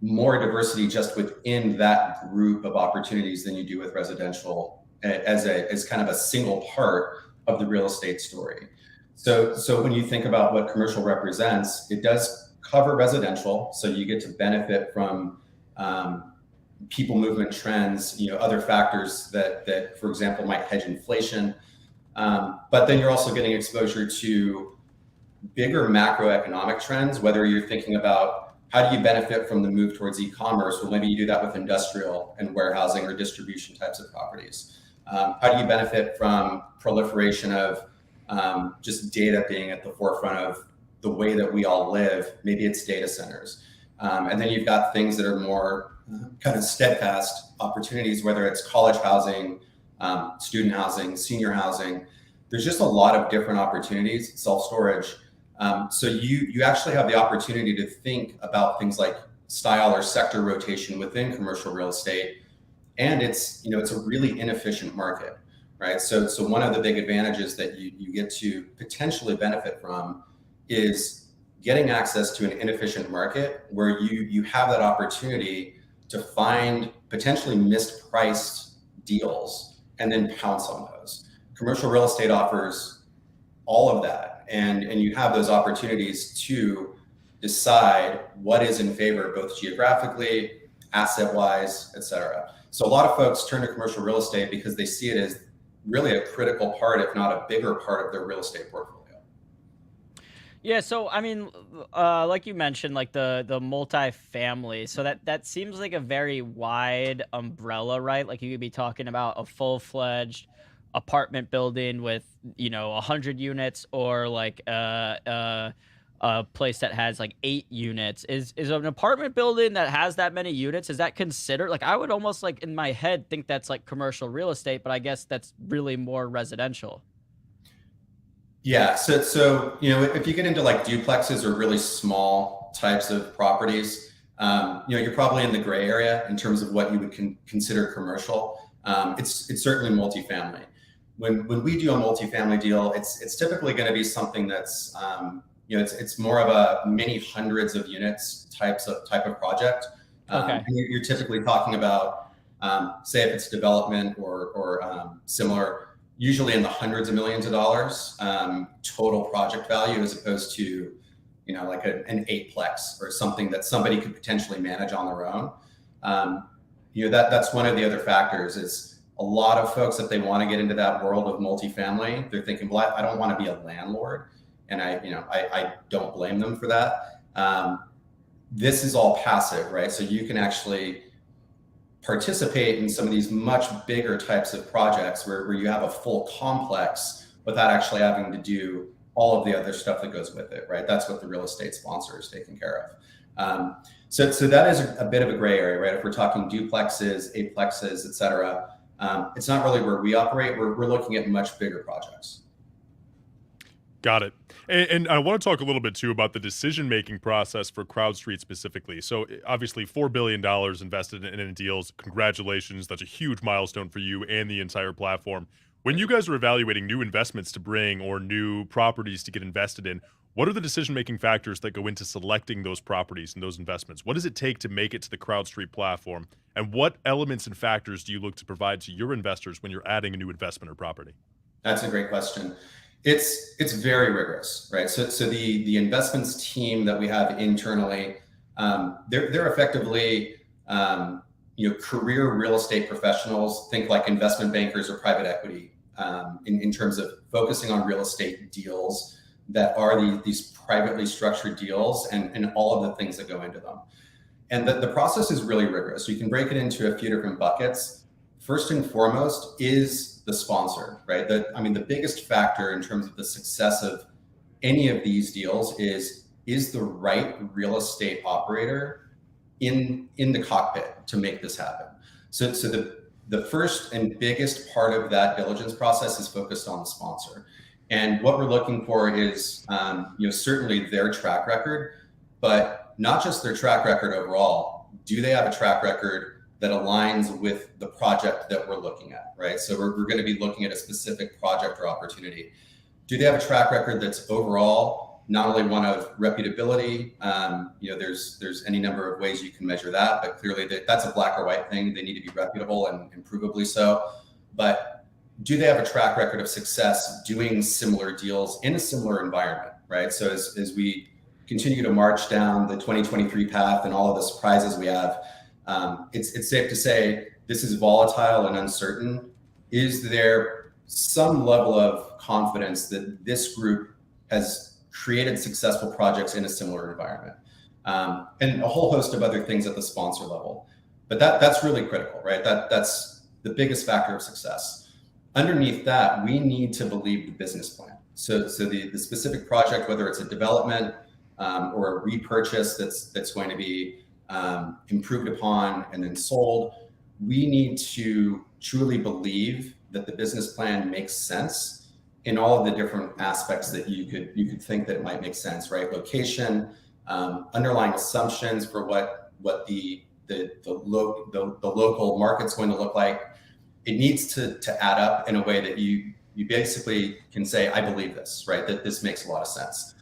more diversity just within that group of opportunities than you do with residential as kind of a single part of the real estate story. So when you think about what commercial represents, it does cover residential. So you get to benefit from people movement trends, other factors that, for example, might hedge inflation. But then you're also getting exposure to bigger macroeconomic trends, whether you're thinking about how do you benefit from the move towards e-commerce? Well, maybe you do that with industrial and warehousing or distribution types of properties. How do you benefit from proliferation of just data being at the forefront of the way that we all live? Maybe it's data centers. And then you've got things that are more kind of steadfast opportunities, whether it's college housing, student housing, senior housing. There's just a lot of different opportunities, self-storage. So you actually have the opportunity to think about things like style or sector rotation within commercial real estate. And it's a really inefficient market, right? So one of the big advantages that you get to potentially benefit from is getting access to an inefficient market where you have that opportunity to find potentially mispriced deals and then pounce on those. Commercial real estate offers all of that. And you have those opportunities to decide what is in favor, both geographically, asset-wise, et cetera. So a lot of folks turn to commercial real estate because they see it as really a critical part, if not a bigger part of their real estate portfolio. Yeah, so I mean, like you mentioned, like the multifamily. So that seems like a very wide umbrella, right? Like you could be talking about a full-fledged apartment building with 100 units, or like a place that has like 8 units. Is an apartment building that has that many units, is that considered, like, I would almost, like, in my head think that's like commercial real estate, but I guess that's really more residential. Yeah, so if you get into like duplexes or really small types of properties, you're probably in the gray area in terms of what you would consider commercial. It's certainly multifamily. when we do a multifamily deal, it's typically going to be something that's it's more of a many hundreds of units type of project. Okay. And you're typically talking about say if it's development or similar, usually in the hundreds of millions of dollars total project value, as opposed to like an eightplex or something that somebody could potentially manage on their own. That's one of the other factors is a lot of folks, if they want to get into that world of multifamily, they're thinking, well, I don't want to be a landlord. And I don't blame them for that. This is all passive, right? So you can actually participate in some of these much bigger types of projects where you have a full complex without actually having to do all of the other stuff that goes with it, right? That's what the real estate sponsor is taking care of. So that is a bit of a gray area, right? If we're talking duplexes, eightplexes, et cetera, it's not really where we operate. We're looking at much bigger projects. Got it. And I want to talk a little bit too about the decision-making process for CrowdStreet specifically. So obviously $4 billion invested in deals. Congratulations. That's a huge milestone for you and the entire platform. When you guys are evaluating new investments to bring or new properties to get invested in, what are the decision-making factors that go into selecting those properties and those investments? What does it take to make it to the CrowdStreet platform? And what elements and factors do you look to provide to your investors when you're adding a new investment or property? That's a great question. It's very rigorous, right? So the investments team that we have internally, they're effectively career real estate professionals. Think like investment bankers or private equity in terms of focusing on real estate deals that are these privately structured deals and all of the things that go into them. And the process is really rigorous. So you can break it into a few different buckets. First and foremost is the sponsor, right? The biggest factor in terms of the success of any of these deals is the right real estate operator in the cockpit to make this happen. So the first and biggest part of that diligence process is focused on the sponsor. And what we're looking for is certainly their track record, but not just their track record overall. Do they have a track record that aligns with the project that we're looking at, right? So we're going to be looking at a specific project or opportunity. Do they have a track record that's overall not only one of reputability? There's any number of ways you can measure that, but clearly that's a black or white thing. They need to be reputable and provably so. But do they have a track record of success doing similar deals in a similar environment, right? So as we continue to march down the 2023 path and all of the surprises we have, it's safe to say this is volatile and uncertain. Is there some level of confidence that this group has created successful projects in a similar environment? And a whole host of other things at the sponsor level. But that's really critical, right? That's the biggest factor of success. Underneath that, we need to believe the business plan. So the specific project, whether it's a development or a repurchase that's going to be improved upon and then sold, we need to truly believe that the business plan makes sense in all of the different aspects that you could think that it might make sense, right? Location, underlying assumptions for what the local market's going to look like. It needs to add up in a way that you basically can say, I believe this, right? That this makes a lot of sense.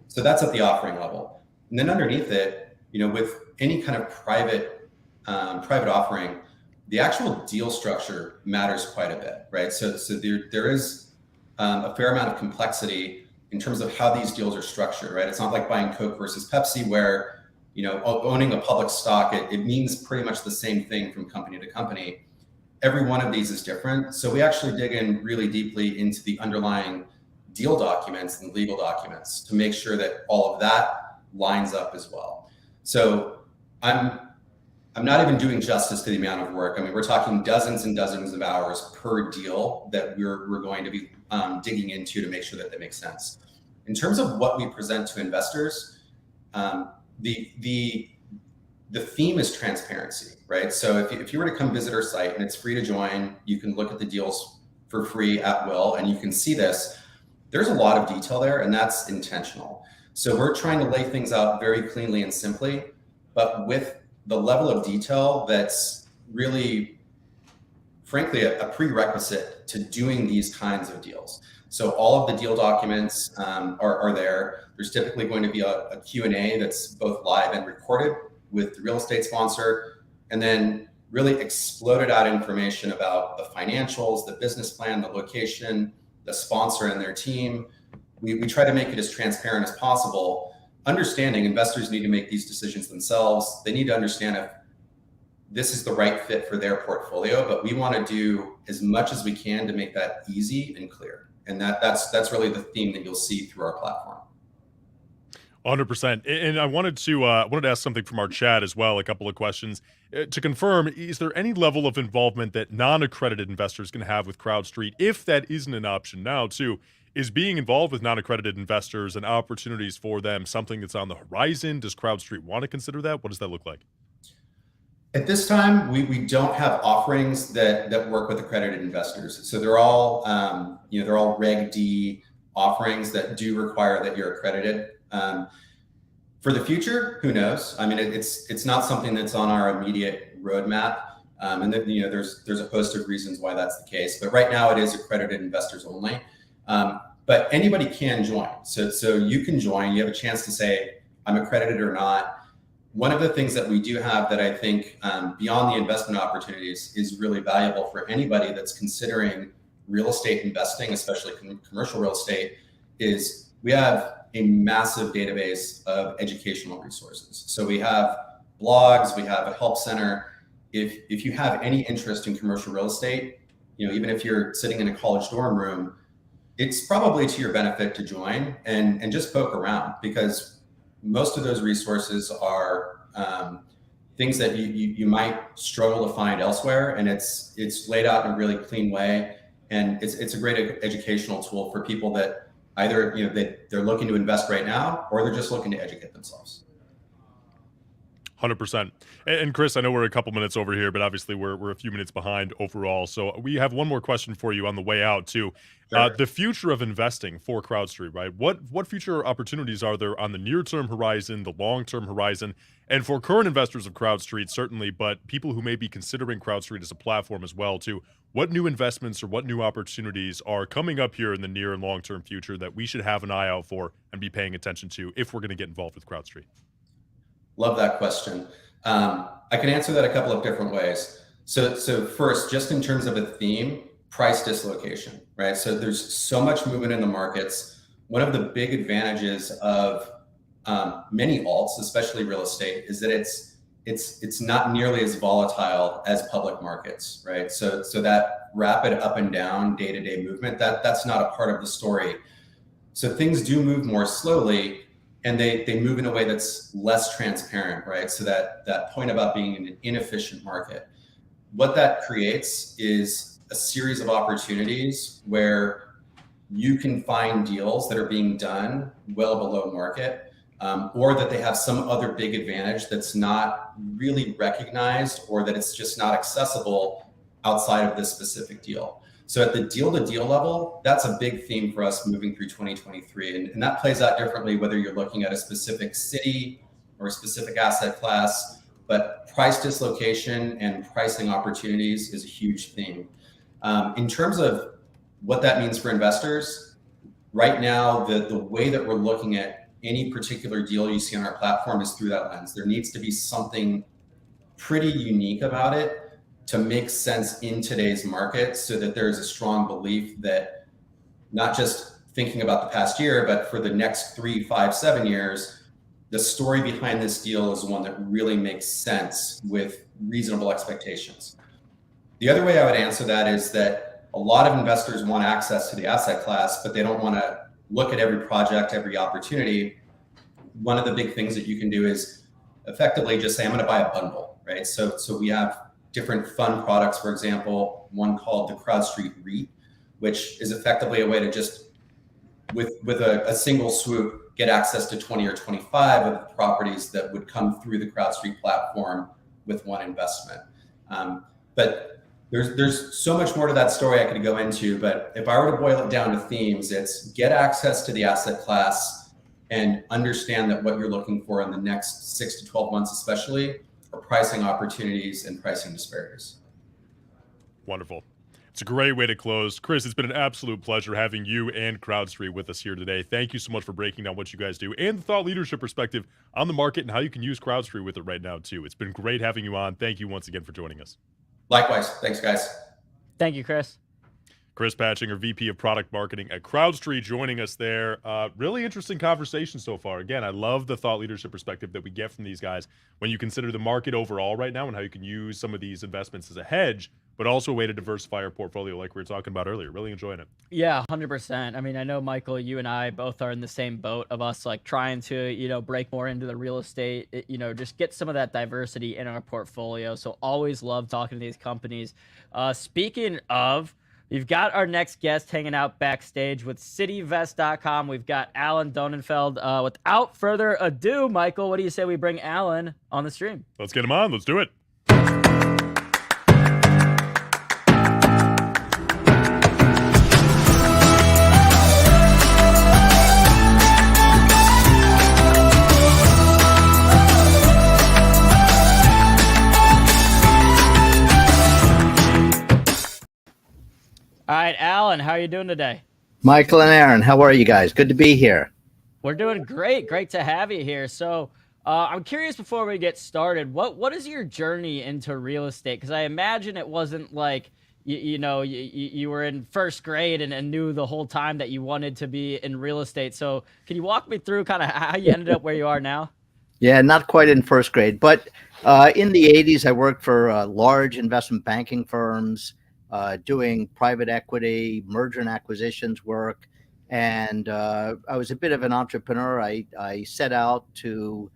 So that's at the offering level. And then underneath it, with any kind of private offering, the actual deal structure matters quite a bit, right? So there is a fair amount of complexity in terms of how these deals are structured, right? It's not like buying Coke versus Pepsi where, owning a public stock, it means pretty much the same thing from company to company. Every one of these is different. So we actually dig in really deeply into the underlying deal documents and legal documents to make sure that all of that lines up as well. So I'm not even doing justice to the amount of work. I mean, we're talking dozens and dozens of hours per deal that we're going to be digging into to make sure that makes sense. In terms of what we present to investors, the theme is transparency, right? So if you were to come visit our site and it's free to join, you can look at the deals for free at will, and you can see this. There's a lot of detail there, and that's intentional. So we're trying to lay things out very cleanly and simply, but with the level of detail that's really frankly, a prerequisite to doing these kinds of deals. So all of the deal documents are there. There's typically going to be a Q&A that's both live and recorded with the real estate sponsor, and then really exploded out information about the financials, the business plan, the location, the sponsor and their team. We try to make it as transparent as possible, understanding investors need to make these decisions themselves. They need to understand if this is the right fit for their portfolio, but we want to do as much as we can to make that easy and clear. And that's really the theme that you'll see through our platform. 100%. And I wanted to ask something from our chat as well, a couple of questions. To confirm, is there any level of involvement that non-accredited investors can have with CrowdStreet, if that isn't an option now too? Is being involved with non-accredited investors and opportunities for them something that's on the horizon? Does CrowdStreet want to consider that? What does that look like? At this time, we don't have offerings that work with accredited investors. So they're all they're all Reg D offerings that do require that you're accredited. For the future, who knows? I mean, it's not something that's on our immediate roadmap, and then there's a host of reasons why that's the case. But right now, it is accredited investors only. But anybody can join. So you can join. You have a chance to say, I'm accredited or not. One of the things that we do have that I think beyond the investment opportunities is really valuable for anybody that's considering real estate investing, especially commercial real estate, is we have a massive database of educational resources. So we have blogs, we have a help center. If you have any interest in commercial real estate, even if you're sitting in a college dorm room, it's probably to your benefit to join and just poke around, because most of those resources are things that you might struggle to find elsewhere, and it's laid out in a really clean way, and it's a great educational tool for people that either they're looking to invest right now, or they're just looking to educate themselves. 100%. And Chris, I know we're a couple minutes over here, but obviously we're a few minutes behind overall. So we have one more question for you on the way out too. Sure. The future of investing for CrowdStreet, right? What future opportunities are there on the near-term horizon, the long-term horizon, and for current investors of CrowdStreet certainly, but people who may be considering CrowdStreet as a platform as well too? What new investments or what new opportunities are coming up here in the near and long-term future that we should have an eye out for and be paying attention to if we're going to get involved with CrowdStreet? Love that question. I can answer that a couple of different ways. So first, just in terms of a theme, price dislocation, right? So there's so much movement in the markets. One of the big advantages of many alts, especially real estate, is that it's not nearly as volatile as public markets, right? So that rapid up and down day-to-day movement, that's not a part of the story. So things do move more slowly, and they move in a way that's less transparent, right? So that point about being in an inefficient market, what that creates is a series of opportunities where you can find deals that are being done well below market, or that they have some other big advantage that's not really recognized, or that it's just not accessible outside of this specific deal. So at the deal-to-deal level, that's a big theme for us moving through 2023. And that plays out differently whether you're looking at a specific city or a specific asset class, but price dislocation and pricing opportunities is a huge theme. In terms of what that means for investors, right now, the way that we're looking at any particular deal you see on our platform is through that lens. There needs to be something pretty unique about it to make sense in today's market, so that there's a strong belief that not just thinking about the past year, but for the next 3, 5, 7 years, the story behind this deal is one that really makes sense with reasonable expectations. The other way I would answer that is that a lot of investors want access to the asset class, but they don't want to look at every project, every opportunity. One of the big things that you can do is effectively just say, I'm going to buy a bundle, right? So we have different fund products, for example, one called the CrowdStreet REIT, which is effectively a way to just, with a single swoop, get access to 20 or 25 of the properties that would come through the CrowdStreet platform with one investment. But there's so much more to that story I could go into, but if I were to boil it down to themes, it's get access to the asset class and understand that what you're looking for in the next 6 to 12 months, especially, are pricing opportunities and pricing disparities. Wonderful. It's a great way to close. Chris, it's been an absolute pleasure having you and CrowdStreet with us here today. Thank you so much for breaking down what you guys do and the thought leadership perspective on the market and how you can use CrowdStreet with it right now, too. It's been great having you on. Thank you once again for joining us. Likewise. Thanks, guys. Thank you, Chris. Chris Patchinger, VP of Product Marketing at CrowdStreet, joining us there. Really interesting conversation so far. Again, I love the thought leadership perspective that we get from these guys when you consider the market overall right now and how you can use some of these investments as a hedge, but also a way to diversify your portfolio like we were talking about earlier. Really enjoying it. Yeah, 100%. I mean, I know, Michael, you and I both are in the same boat of us like trying to, break more into the real estate, just get some of that diversity in our portfolio. So always love talking to these companies. Speaking of, we've got our next guest hanging out backstage with CityVest.com. We've got Alan Donenfeld. Without further ado, Michael, what do you say we bring Alan on the stream? Let's get him on. Let's do it. All right, Alan, how are you doing today? Michael and Aaron, how are you guys? Good to be here. We're doing great. Great to have you here. So I'm curious before we get started, what is your journey into real estate? Because I imagine it wasn't like, you were in first grade and knew the whole time that you wanted to be in real estate. So can you walk me through kind of how you ended up where you are now? Yeah, not quite in first grade, but in the 80s, I worked for large investment banking firms, doing private equity, merger and acquisitions work. And I was a bit of an entrepreneur. I set out to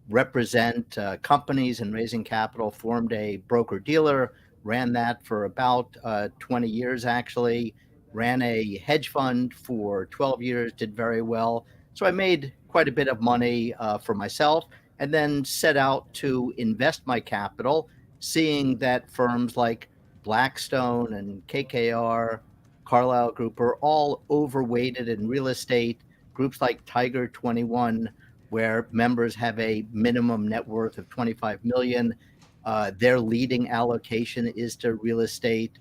represent companies in raising capital, formed a broker-dealer, ran that for about 20 years, actually, ran a hedge fund for 12 years, did very well. So I made quite a bit of money for myself, and then set out to invest my capital, seeing that firms like Blackstone and KKR, Carlyle Group are all overweighted in real estate. Groups like Tiger 21, where members have a minimum net worth of 25 million. Their leading allocation is to real estate.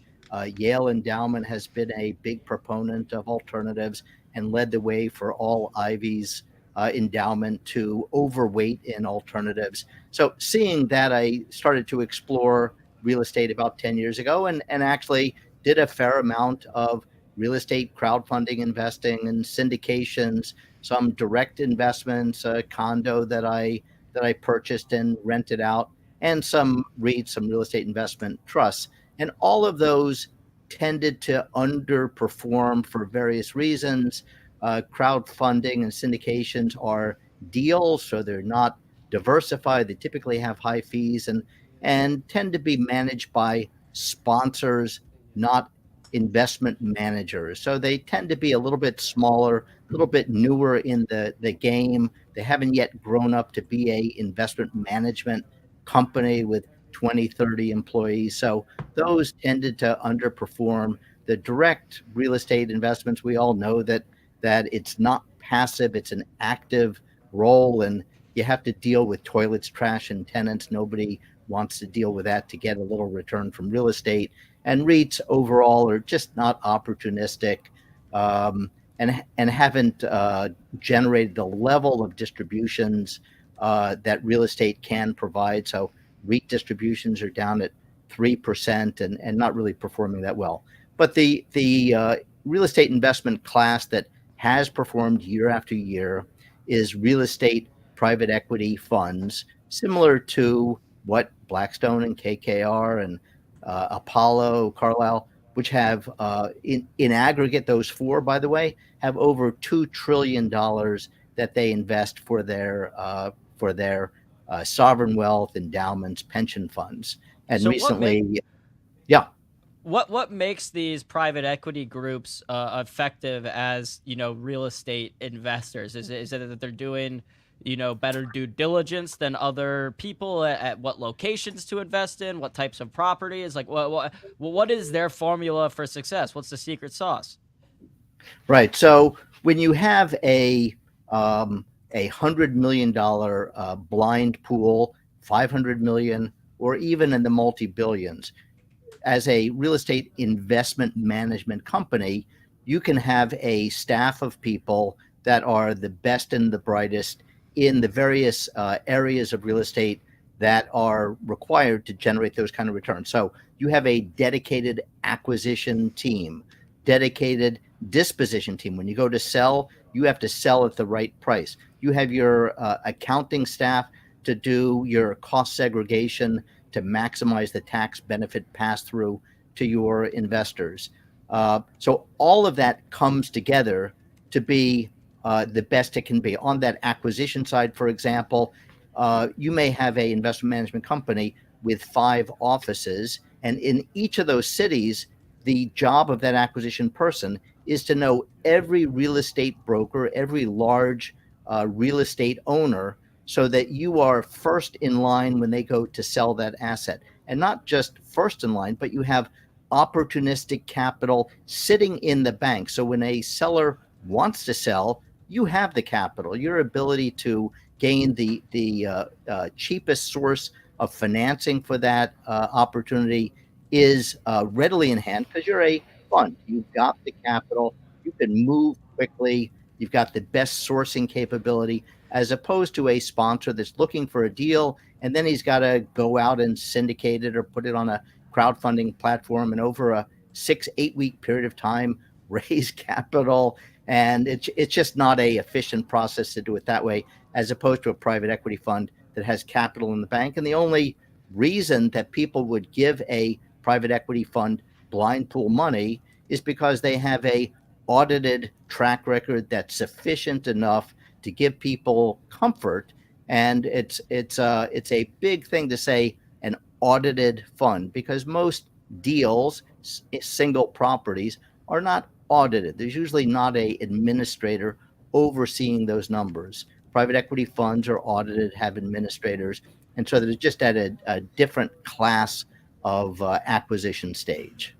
Yale Endowment has been a big proponent of alternatives and led the way for all Ivy's endowment to overweight in alternatives. So seeing that, I started to explore real estate about 10 years ago and actually did a fair amount of real estate crowdfunding investing and syndications, some direct investments, a condo that I purchased and rented out, and some REITs, some real estate investment trusts. And all of those tended to underperform for various reasons. Crowdfunding and syndications are deals, so they're not diversified. They typically have high fees and tend to be managed by sponsors, not investment managers. So they tend to be a little bit smaller, a little bit newer in the game. They haven't yet grown up to be a investment management company with 20, 30 employees. So those tended to underperform. The direct real estate investments, we all know that it's not passive, it's an active role, and you have to deal with toilets, trash, and tenants. Nobody wants to deal with that to get a little return from real estate. And REITs overall are just not opportunistic and haven't generated the level of distributions that real estate can provide. So REIT distributions are down at 3% and not really performing that well. But the real estate investment class that has performed year after year is real estate private equity funds, similar to what Blackstone and KKR and Apollo, Carlyle, which have in aggregate, those four, by the way, have over $2 trillion that they invest for their sovereign wealth, endowments, pension funds. And so recently, What makes these private equity groups effective as real estate investors? Is it that they're doing better due diligence than other people at what locations to invest in, what types of properties? Like what is their formula for success? What's the secret sauce? Right. So when you have a $100 million blind pool, 500 million, or even in the multi-billions, as a real estate investment management company, you can have a staff of people that are the best and the brightest in the various areas of real estate that are required to generate those kind of returns. So you have a dedicated acquisition team, dedicated disposition team. When you go to sell, you have to sell at the right price. You have your accounting staff to do your cost segregation to maximize the tax benefit pass through to your investors. So all of that comes together to be the best it can be. On that acquisition side, for example, you may have an investment management company with 5 offices, and in each of those cities, the job of that acquisition person is to know every real estate broker, every large real estate owner, so that you are first in line when they go to sell that asset. And not just first in line, but you have opportunistic capital sitting in the bank. So when a seller wants to sell, you have the capital. Your ability to gain the cheapest source of financing for that opportunity is readily in hand because you're a fund. You've got the capital. You can move quickly. You've got the best sourcing capability, as opposed to a sponsor that's looking for a deal and then he's got to go out and syndicate it or put it on a crowdfunding platform and over a 6-8 week period of time raise capital. And it's just not a efficient process to do it that way, as opposed to a private equity fund that has capital in the bank. And the only reason that people would give a private equity fund blind pool money is because they have a audited track record that's sufficient enough to give people comfort. And it's a big thing to say an audited fund, because most deals, single properties, are not audited. There's usually not a administrator overseeing those numbers. Private equity funds are audited, have administrators, and so they're just at a different class of acquisition stage.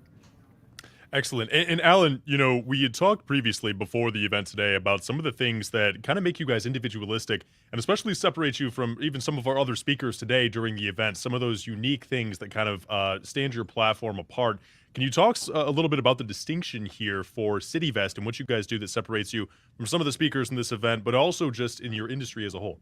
Excellent. And Alan, we had talked previously before the event today about some of the things that kind of make you guys individualistic and especially separate you from even some of our other speakers today during the event, some of those unique things that kind of stand your platform apart. Can you talk a little bit about the distinction here for CityVest and what you guys do that separates you from some of the speakers in this event, but also just in your industry as a whole?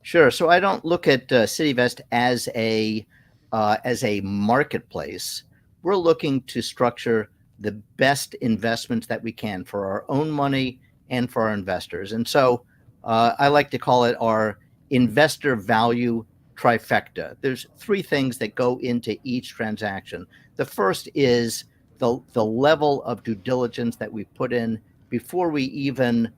Sure. So I don't look at CityVest as a marketplace. We're looking to structure the best investments that we can for our own money and for our investors. And so I like to call it our investor value trifecta. There's 3 things that go into each transaction. The first is the level of due diligence that we put in before we even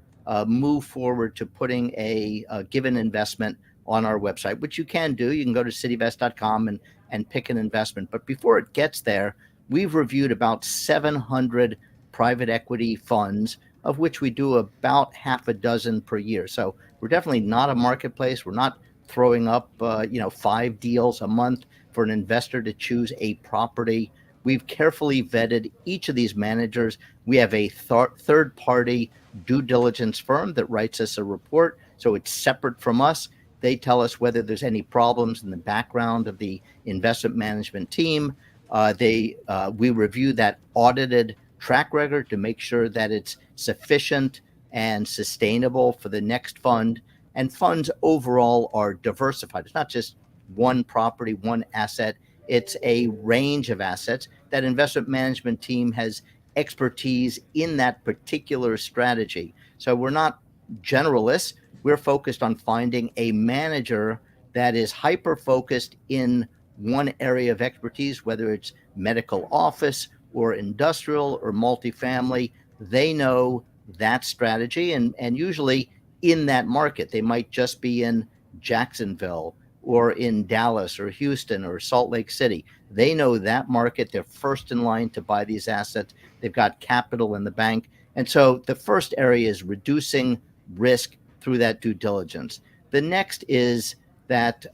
move forward to putting a given investment on our website, which you can do. You can go to cityvest.com and pick an investment. But before it gets there, we've reviewed about 700 private equity funds, of which we do about half a dozen per year. So we're definitely not a marketplace. We're not throwing up 5 deals a month for an investor to choose a property. We've carefully vetted each of these managers. We have a third-party due diligence firm that writes us a report, so it's separate from us. They tell us whether there's any problems in the background of the investment management team. We review that audited track record to make sure that it's sufficient and sustainable for the next fund. And funds overall are diversified. It's not just one property, one asset. It's a range of assets. That investment management team has expertise in that particular strategy. So we're not generalists. We're focused on finding a manager that is hyper-focused in one area of expertise, whether it's medical office or industrial or multifamily. They know that strategy, and usually in that market. They might just be in Jacksonville or in Dallas or Houston or Salt Lake City. They know that market. They're first in line to buy these assets. They've got capital in the bank. And so the first area is reducing risk through that due diligence. The next is that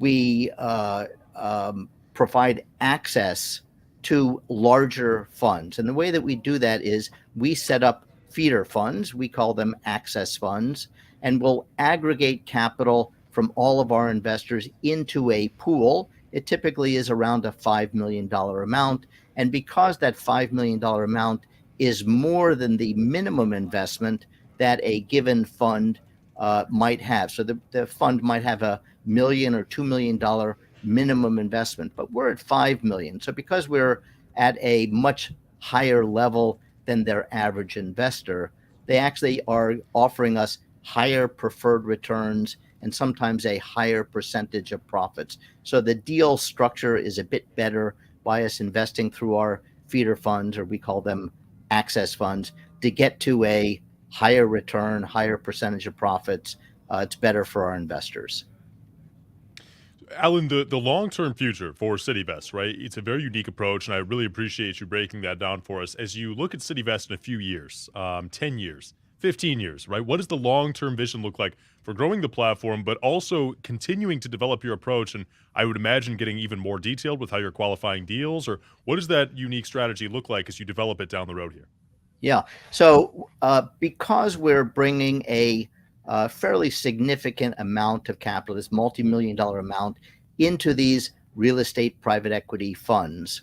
we provide access to larger funds. And the way that we do that is we set up feeder funds. We call them access funds, and we'll aggregate capital from all of our investors into a pool. it typically is around a $5 million amount. And because that $5 million amount is more than the minimum investment that a given fund might have. So the fund might have a $1 million or $2 million minimum investment, but we're at 5 million. So because we're at a much higher level than their average investor, they actually are offering us higher preferred returns and sometimes a higher percentage of profits. So the deal structure is a bit better by us investing through our feeder funds, or we call them access funds, to get to a higher return, higher percentage of profits. It's better for our investors. Alan, the long-term future for CityVest, right? It's a very unique approach, and I really appreciate you breaking that down for us. As you look at CityVest in a few years, 10 years, 15 years, right? What does the long-term vision look like for growing the platform, but also continuing to develop your approach? And I would imagine getting even more detailed with how you're qualifying deals, or what does that unique strategy look like as you develop it down the road here? Yeah. So because we're bringing a fairly significant amount of capital, this multi-million-dollar amount, into these real estate private equity funds.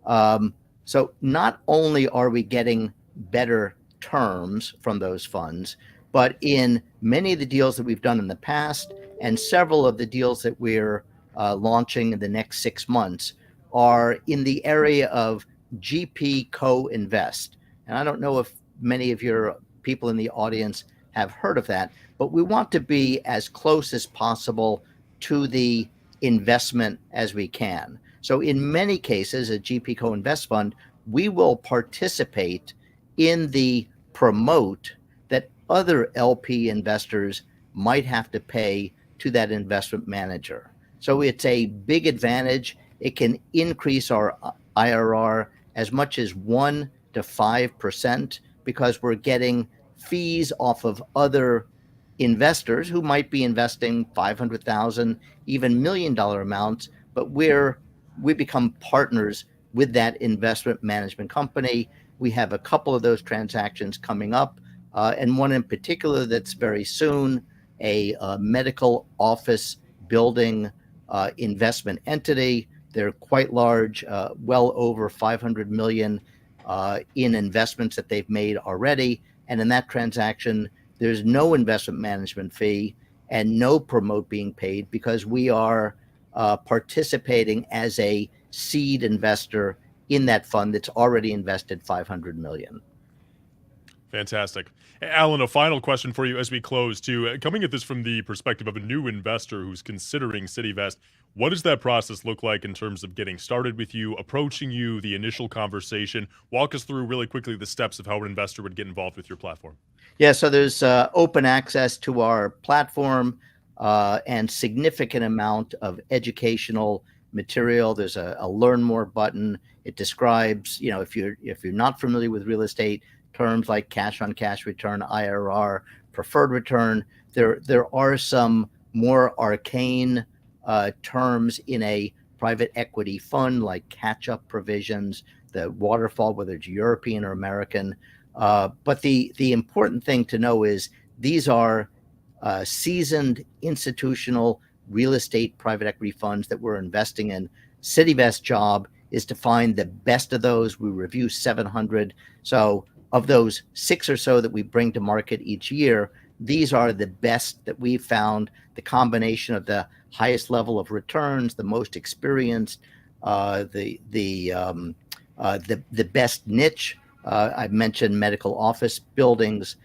So not only are we getting better terms from those funds, but in many of the deals that we've done in the past and several of the deals that we're launching in the next 6 months are in the area of GP co-invest. And I don't know if many of your people in the audience have heard of that, but we want to be as close as possible to the investment as we can. So in many cases, a GP co-invest fund, we will participate in the promote that other LP investors might have to pay to that investment manager. So it's a big advantage. It can increase our IRR as much as 1 to 5% because we're getting fees off of other investors who might be investing 500,000, even $1 million amounts, but we become partners with that investment management company. We have a couple of those transactions coming up, and one in particular that's very soon, a medical office building investment entity. They're quite large, well over 500 million in investments that they've made already. And in that transaction, there's no investment management fee and no promote being paid because we are participating as a seed investor in that fund that's already invested 500 million. Fantastic. Alan, a final question for you as we close too. Coming at this from the perspective of a new investor who's considering CityVest, what does that process look like in terms of getting started with you, approaching you, the initial conversation? Walk us through really quickly the steps of how an investor would get involved with your platform. Yeah, so there's open access to our platform and significant amount of educational material. There's a learn more button. It describes, if you're not familiar with real estate, terms like cash on cash return, IRR, preferred return. There are some more arcane terms in a private equity fund like catch-up provisions, the waterfall, whether it's European or American. But the important thing to know is these are seasoned institutional real estate private equity funds that we're investing in. CityVest's job is to find the best of those. We review 700. So of those 6 or so that we bring to market each year, these are the best that we've found, the combination of the highest level of returns, the most experienced, the best niche. I mentioned medical office buildings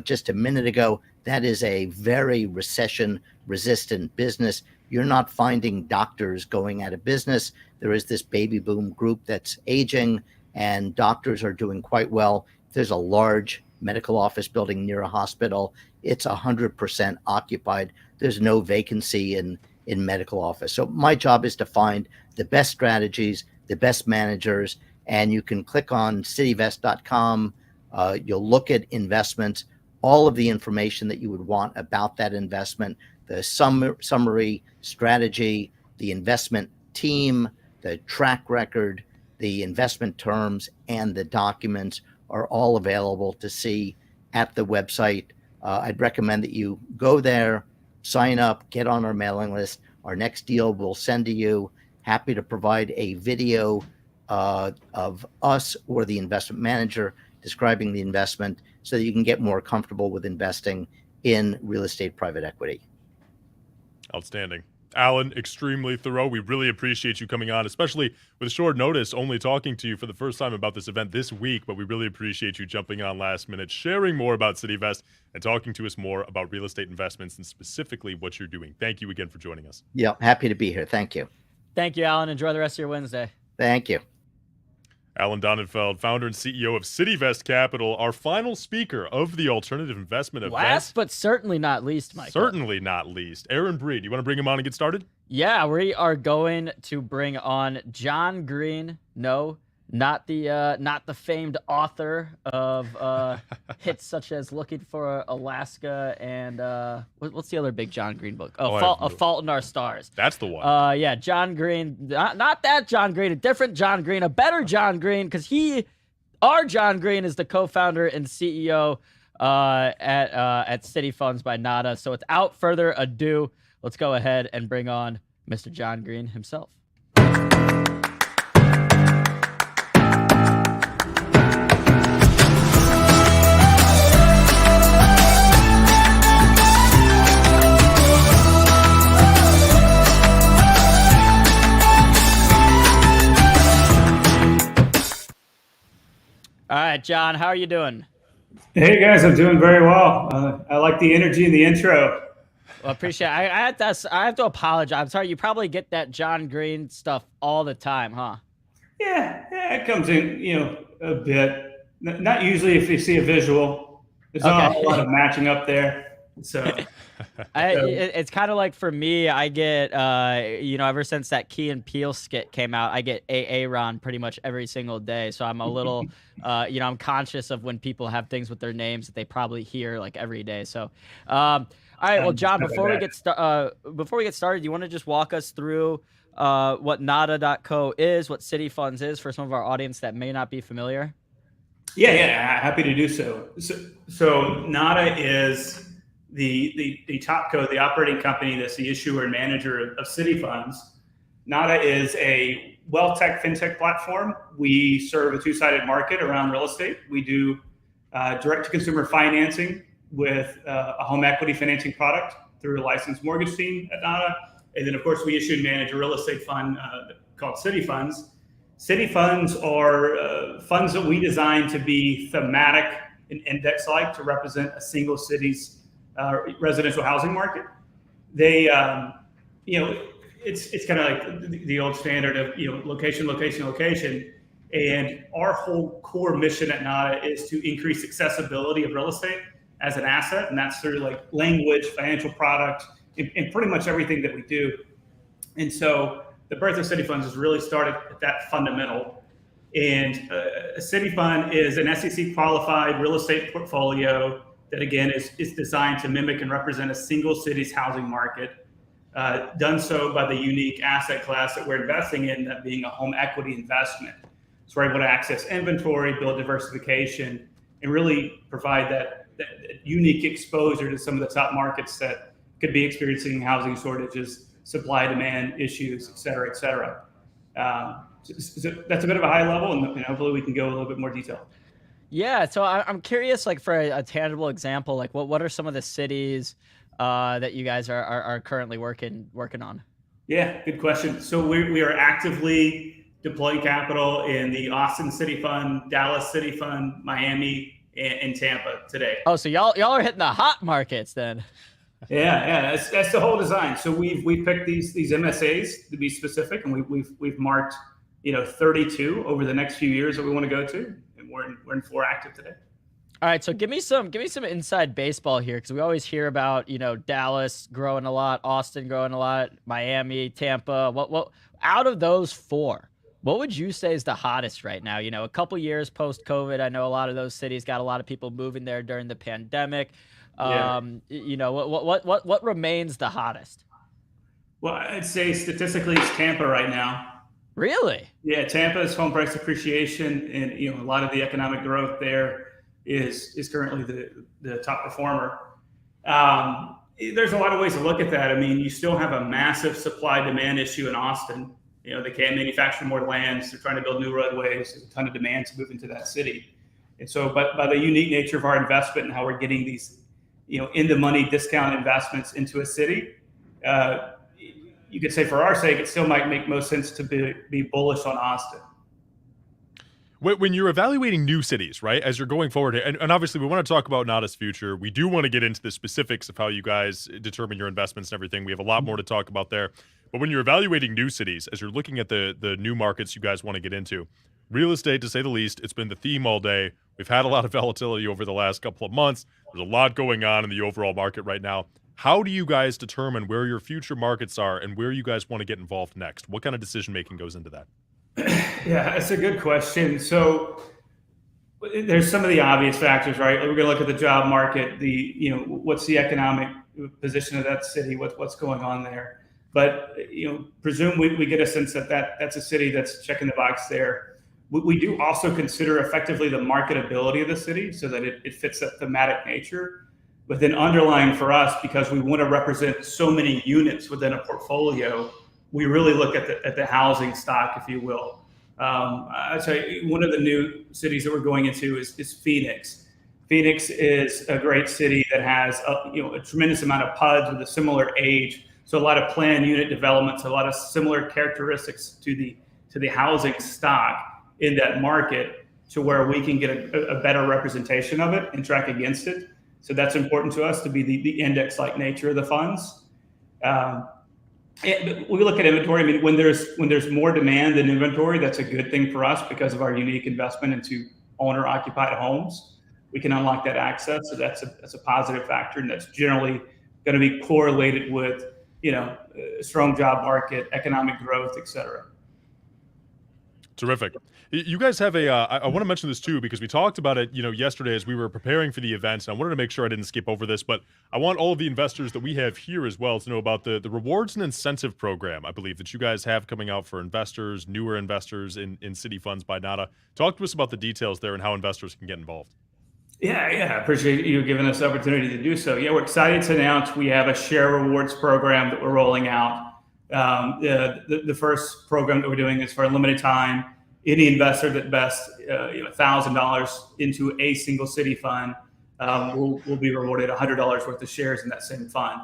just a minute ago. That is a very recession-resistant business. You're not finding doctors going out of business. There is this baby boom group that's aging, and doctors are doing quite well. If there's a large medical office building near a hospital, it's 100% occupied. There's no vacancy in medical office. So my job is to find the best strategies, the best managers, and you can click on cityvest.com. You'll look at investments, all of the information that you would want about that investment, the summary strategy, the investment team, the track record, the investment terms, and the documents are all available to see at the website. I'd recommend that you go there, sign up, get on our mailing list. Our next deal we'll send to you happy to provide a video of us or the investment manager describing the investment so that you can get more comfortable with investing in real estate private equity. Outstanding. Alan, extremely thorough. We really appreciate you coming on, especially with short notice, only talking to you for the first time about this event this week, but we really appreciate you jumping on last minute, sharing more about CityVest, and talking to us more about real estate investments and specifically what you're doing. Thank you again for joining us. Yeah, happy to be here. Thank you. Thank you, Alan. Enjoy the rest of your Wednesday. Thank you. Alan Donenfeld, founder and CEO of CityVest Capital, our final speaker of the alternative investment event. Last but certainly not least, Michael. Certainly not least. Aaron Breed, you want to bring him on and get started? Yeah, we are going to bring on John Green. No, not the famed author of hits such as Looking for Alaska and what's the other big John Green book? A Fault in Our Stars. That's the one. Yeah, John Green. Not that John Green, a different John Green, a better John Green, because our John Green is the co-founder and CEO at City Funds by Nada. So without further ado, let's go ahead and bring on Mr. John Green himself. All right, John, how are you doing? Hey guys, I'm doing very well. I like the energy in the intro. Well, appreciate it. I have to apologize. I'm sorry. You probably get that John Green stuff all the time, huh? Yeah, it comes in, a bit. Not usually if you see a visual. There's not a lot of matching up there. So it's kind of like for me, I get, ever since that Key and Peele skit came out, I get Aaron pretty much every single day. So I'm a little, I'm conscious of when people have things with their names that they probably hear like every day. So, all right, well, John, before we get started, you want to just walk us through what Nada.co is, what City Funds is for some of our audience that may not be familiar? Yeah, happy to do so. So Nada is the top co, the operating company that's the issuer and manager of City Funds. Nada is a wealth tech fintech platform. We serve a two-sided market around real estate. We do direct-to-consumer financing with a home equity financing product through a licensed mortgage team at Nada. And then, of course, we issue and manage a real estate fund called City Funds. City Funds are funds that we design to be thematic and index-like to represent a single city's residential housing market. They, it's kind of like the old standard of, location, location, location. And our whole core mission at Nada is to increase accessibility of real estate as an asset. And that's through like language, financial product, and pretty much everything that we do. And so the birth of City Funds has really started at that fundamental. And a City Fund is an SEC qualified real estate portfolio that again is designed to mimic and represent a single city's housing market, done so by the unique asset class that we're investing in, that being a home equity investment. So we're able to access inventory, build diversification, and really provide that unique exposure to some of the top markets that could be experiencing housing shortages, supply demand issues, et cetera, et cetera. So that's a bit of a high level, and hopefully we can go a little bit more detail. Yeah, so I'm curious, like for a tangible example, like what are some of the cities that you guys are currently working on? Yeah, good question. So we are actively deploying capital in the Austin City Fund, Dallas City Fund, Miami, and Tampa today. Oh, so y'all are hitting the hot markets then. Yeah, that's the whole design. So we picked these MSAs to be specific, and we've marked 32 over the next few years that we want to go to. We're in 4 active today. All right, so give me some inside baseball here, because we always hear about Dallas growing a lot, Austin growing a lot, Miami, Tampa. What out of those 4, what would you say is the hottest right now? A couple years post COVID, I know a lot of those cities got a lot of people moving there during the pandemic. Yeah. What remains the hottest? Well, I'd say statistically it's Tampa right now. Really? Yeah, Tampa's home price appreciation and a lot of the economic growth there is currently the top performer. There's a lot of ways to look at that. I mean, you still have a massive supply demand issue in Austin. They can't manufacture more lands. They're trying to build new roadways. There's a ton of demand to move into that city. And so, but by the unique nature of our investment and how we're getting these, in the money discount investments into a city, you could say for our sake, it still might make most sense to be bullish on Austin. When you're evaluating new cities, right, as you're going forward, and obviously we want to talk about Nada's future. We do want to get into the specifics of how you guys determine your investments and everything. We have a lot more to talk about there. But when you're evaluating new cities, as you're looking at the new markets you guys want to get into, real estate, to say the least, it's been the theme all day. We've had a lot of volatility over the last couple of months. There's a lot going on in the overall market right now. How do you guys determine where your future markets are and where you guys want to get involved next? What kind of decision making goes into that? Yeah, that's a good question. So there's some of the obvious factors, right? We're going to look at the job market, what's the economic position of that city, what's going on there. But, presume we get a sense that that's a city that's checking the box there. We do also consider effectively the marketability of the city so that it fits that thematic nature. But then underlying for us, because we want to represent so many units within a portfolio, we really look at the housing stock, if you will. I'd say one of the new cities that we're going into is Phoenix. Phoenix is a great city that has a tremendous amount of PUDs with a similar age. So a lot of planned unit developments, a lot of similar characteristics to the housing stock in that market, to where we can get a better representation of it and track against it. So that's important to us, to be the index-like nature of the funds. We look at inventory. I mean, when there's more demand than inventory, that's a good thing for us because of our unique investment into owner-occupied homes. We can unlock that access, so that's a positive factor, and that's generally going to be correlated with a strong job market, economic growth, et cetera. Terrific. You guys have I want to mention this too, because we talked about it, yesterday as we were preparing for the event. And I wanted to make sure I didn't skip over this, but I want all of the investors that we have here as well to know about the rewards and incentive program, I believe, that you guys have coming out for investors, newer investors in City Funds by Nada. Talk to us about the details there and how investors can get involved. Yeah, I appreciate you giving us the opportunity to do so. Yeah, we're excited to announce we have a share rewards program that we're rolling out. The first program that we're doing is for a limited time. Any investor that invests $1,000 into a single city fund will be rewarded $100 worth of shares in that same fund.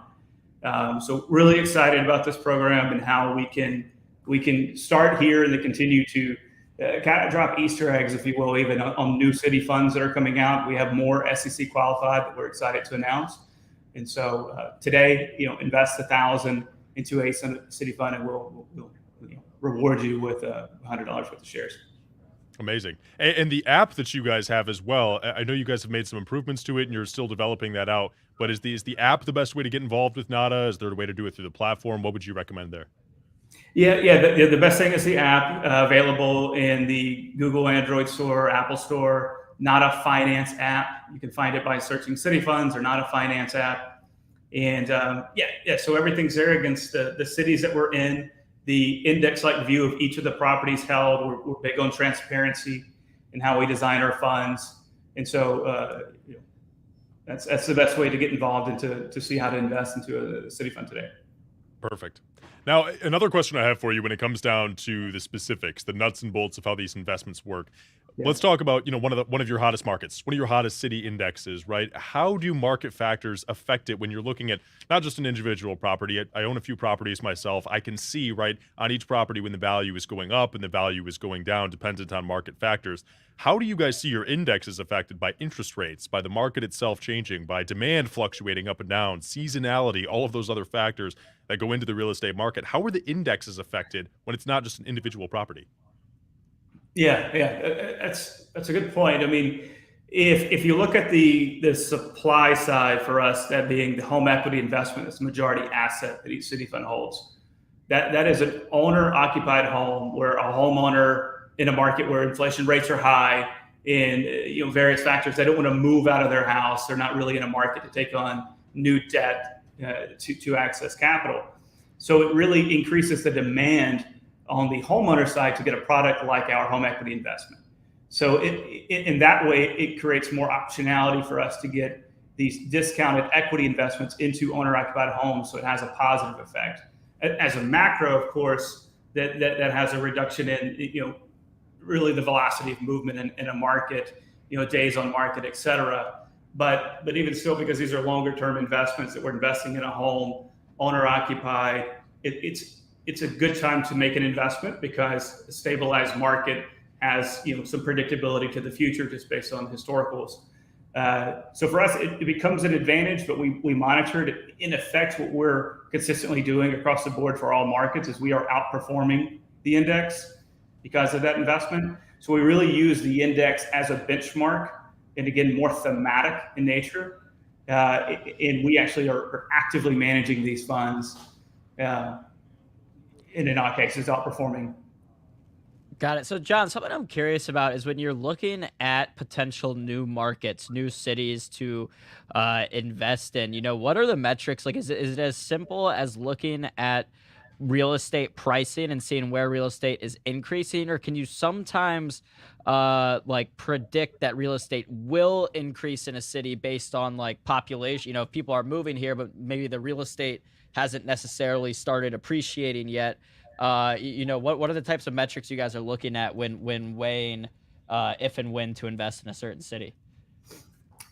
So really excited about this program and how we can start here and then continue to kind of drop Easter eggs, if you will, even on new city funds that are coming out. We have more SEC qualified that we're excited to announce. And so today, invest $1,000 into a city fund, and we'll reward you with $100 worth of shares. Amazing. And the app that you guys have as well, I know you guys have made some improvements to it and you're still developing that out, but is the app the best way to get involved with Nada? Is there a way to do it through the platform? What would you recommend there? Yeah. The best thing is the app, available in the Google Android store, Apple store. Nada Finance app. You can find it by searching City Funds or Nada Finance app. And so everything's there against the cities that we're in. The index-like view of each of the properties held. We're big on transparency and how we design our funds. And so that's the best way to get involved and to see how to invest into a city fund today. Perfect. Now, another question I have for you when it comes down to the specifics, the nuts and bolts of how these investments work. Yeah. Let's talk about, one of your hottest markets, one of your hottest city indexes, right? How do market factors affect it when you're looking at not just an individual property? I own a few properties myself. I can see, right, on each property when the value is going up and the value is going down, dependent on market factors. How do you guys see your indexes affected by interest rates, by the market itself changing, by demand fluctuating up and down, seasonality, all of those other factors that go into the real estate market? How are the indexes affected when it's not just an individual property? Yeah, that's a good point. I mean, if you look at the supply side for us, that being the home equity investment, it's the majority asset that each city fund holds. That is an owner-occupied home where a homeowner in a market where inflation rates are high and various factors, they don't want to move out of their house. They're not really in a market to take on new debt to access capital. So it really increases the demand on the homeowner side to get a product like our home equity investment. So in that way, it creates more optionality for us to get these discounted equity investments into owner-occupied homes. So it has a positive effect. As a macro, of course, that has a reduction in, really the velocity of movement in a market, days on market, et cetera. But even still, because these are longer term investments that we're investing in a home, owner occupied, it's a good time to make an investment because a stabilized market has some predictability to the future just based on historicals. So for us, it becomes an advantage, but we monitor it. In effect, what we're consistently doing across the board for all markets is we are outperforming the index because of that investment. So we really use the index as a benchmark, and again, more thematic in nature. And we actually are actively managing these funds, and in our cases, outperforming. Got it. So, John, something I'm curious about is when you're looking at potential new markets, new cities to invest in, what are the metrics? Like, is it as simple as looking at real estate pricing and seeing where real estate is increasing, or can you sometimes like predict that real estate will increase in a city based on like population? If people are moving here, but maybe the real estate hasn't necessarily started appreciating yet. What are the types of metrics you guys are looking at when weighing if and when to invest in a certain city?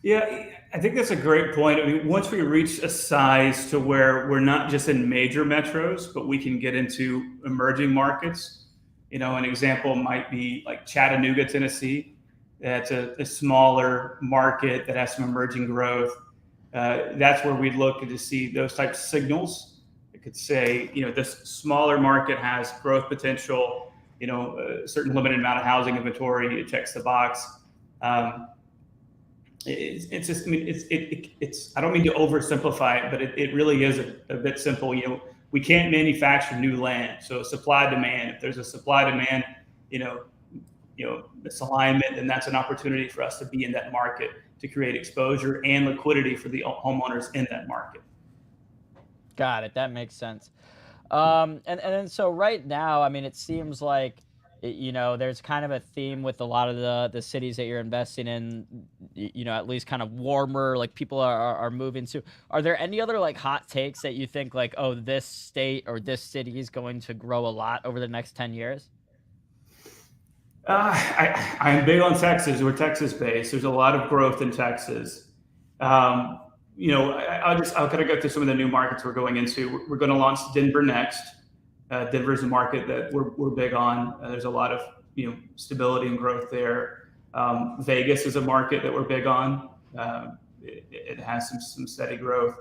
Yeah, I think that's a great point. I mean, once we reach a size to where we're not just in major metros, but we can get into emerging markets. An example might be like Chattanooga, Tennessee. That's a smaller market that has some emerging growth. That's where we'd look to see those types of signals. It could say, this smaller market has growth potential, a certain limited amount of housing inventory. It checks the box. It's just, I mean, it's, I don't mean to oversimplify it, but it really is a bit simple. We can't manufacture new land. So supply demand, if there's a supply demand, misalignment, then that's an opportunity for us to be in that market to create exposure and liquidity for the homeowners in that market. Got it. That makes sense. And then so right now, I mean, it seems like, there's kind of a theme with a lot of the cities that you're investing in, at least kind of warmer, like people are moving to. Are there any other like hot takes that you think like, oh, this state or this city is going to grow a lot over the next 10 years? I'm big on Texas. We're Texas based. There's a lot of growth in Texas. I'll kind of go through some of the new markets we're going into. We're going to launch Denver next. Denver's a market that we're big on. There's a lot of stability and growth there. Vegas is a market that we're big on. It has some steady growth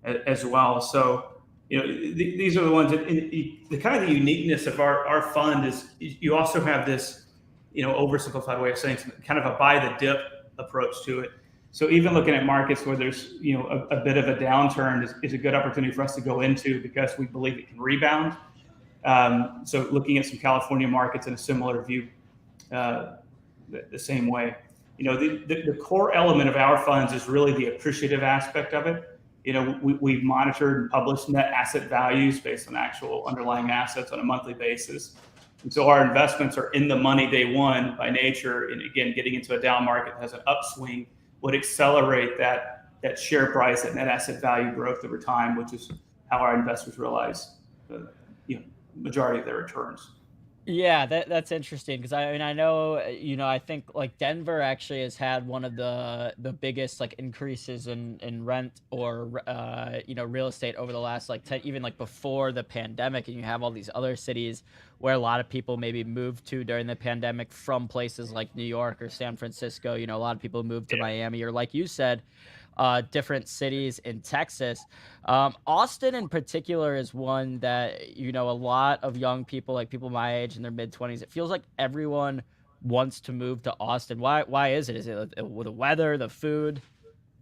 as well. So these are the ones that the kind of the uniqueness of our fund is you also have this oversimplified way of saying something, kind of a buy the dip approach to it. So even looking at markets where there's a bit of a downturn is a good opportunity for us to go into because we believe it can rebound. So looking at some California markets in a similar view, the same way. The core element of our funds is really the appreciative aspect of it. We've monitored and published net asset values based on actual underlying assets on a monthly basis. And so our investments are in the money day one by nature. And again, getting into a down market that has an upswing would accelerate that share price, that net asset value growth over time, which is how our investors realize the majority of their returns. Yeah, that's interesting because I know I think like Denver actually has had one of the biggest like increases in rent or real estate over the last like 10, even like before the pandemic, and you have all these other cities where a lot of people maybe moved to during the pandemic from places like New York or San Francisco. A lot of people moved to Miami, or like you said, different cities in Texas. Austin in particular is one that, a lot of young people, like people my age in their mid-20s, it feels like everyone wants to move to Austin. Why is it? Is it the weather, the food?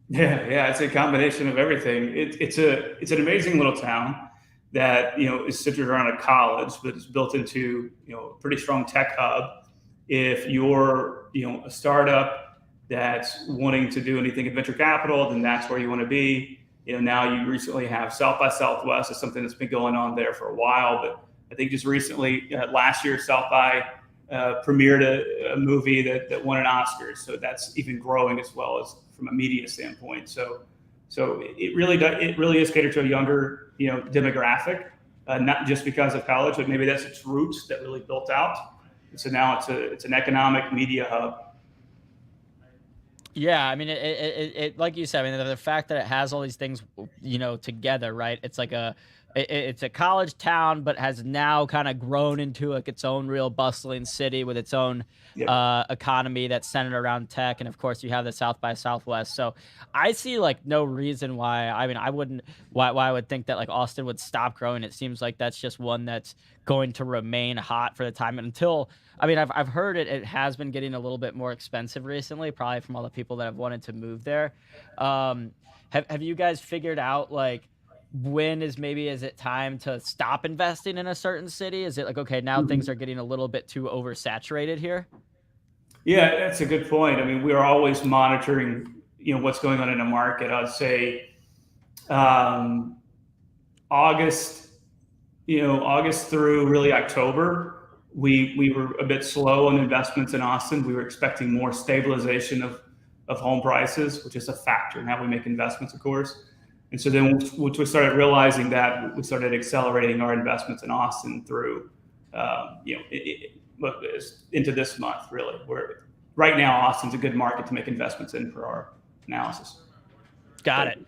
Yeah, it's a combination of everything. It's an amazing little town that, is centered around a college, but it's built into, a pretty strong tech hub. If you're, a startup that's wanting to do anything in venture capital, then that's where you want to be. Now you recently have South by Southwest is something that's been going on there for a while, but I think just recently, last year, South by premiered a movie that won an Oscar. So that's even growing as well as from a media standpoint. So it really is catered to a younger, demographic. not just because of college, but maybe that's its roots that really built out. And so now it's an economic media hub. Yeah, I mean, it like you said, I mean, the fact that it has all these things, together, right? It's like it's a college town, but has now kind of grown into like its own real bustling city with its own Yep. economy that's centered around tech, and of course, you have the South by Southwest. So I see like no reason why. I mean, I wouldn't why I would think that like Austin would stop growing. It seems like that's just one that's going to remain hot for the time until. I mean, I've heard it has been getting a little bit more expensive recently, probably from all the people that have wanted to move there. Have you guys figured out like when is it time to stop investing in a certain city? Is it like, okay, now things are getting a little bit too oversaturated here? Yeah, that's a good point. I mean, we are always monitoring, what's going on in the market. I'd say August, August through really October, we were a bit slow on investments in Austin. We were expecting more stabilization of home prices, which is a factor in how we make investments, of course. And so then once we started realizing that, we started accelerating our investments in Austin through, into this month, really. Where right now, Austin's a good market to make investments in for our analysis. Got it.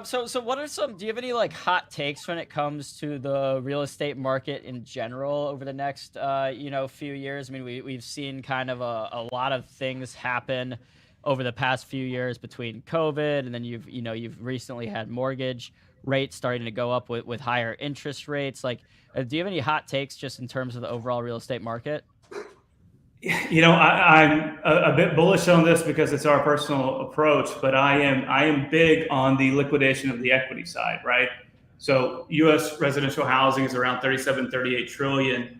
So what are do you have any like hot takes when it comes to the real estate market in general over the next, few years? I mean, we've seen kind of a lot of things happen over the past few years between COVID, and then you've recently had mortgage rates starting to go up with higher interest rates. Like, do you have any hot takes just in terms of the overall real estate market? I'm a bit bullish on this because it's our personal approach, but I am big on the liquidation of the equity side, right? So U.S. residential housing is around 37, 38 trillion,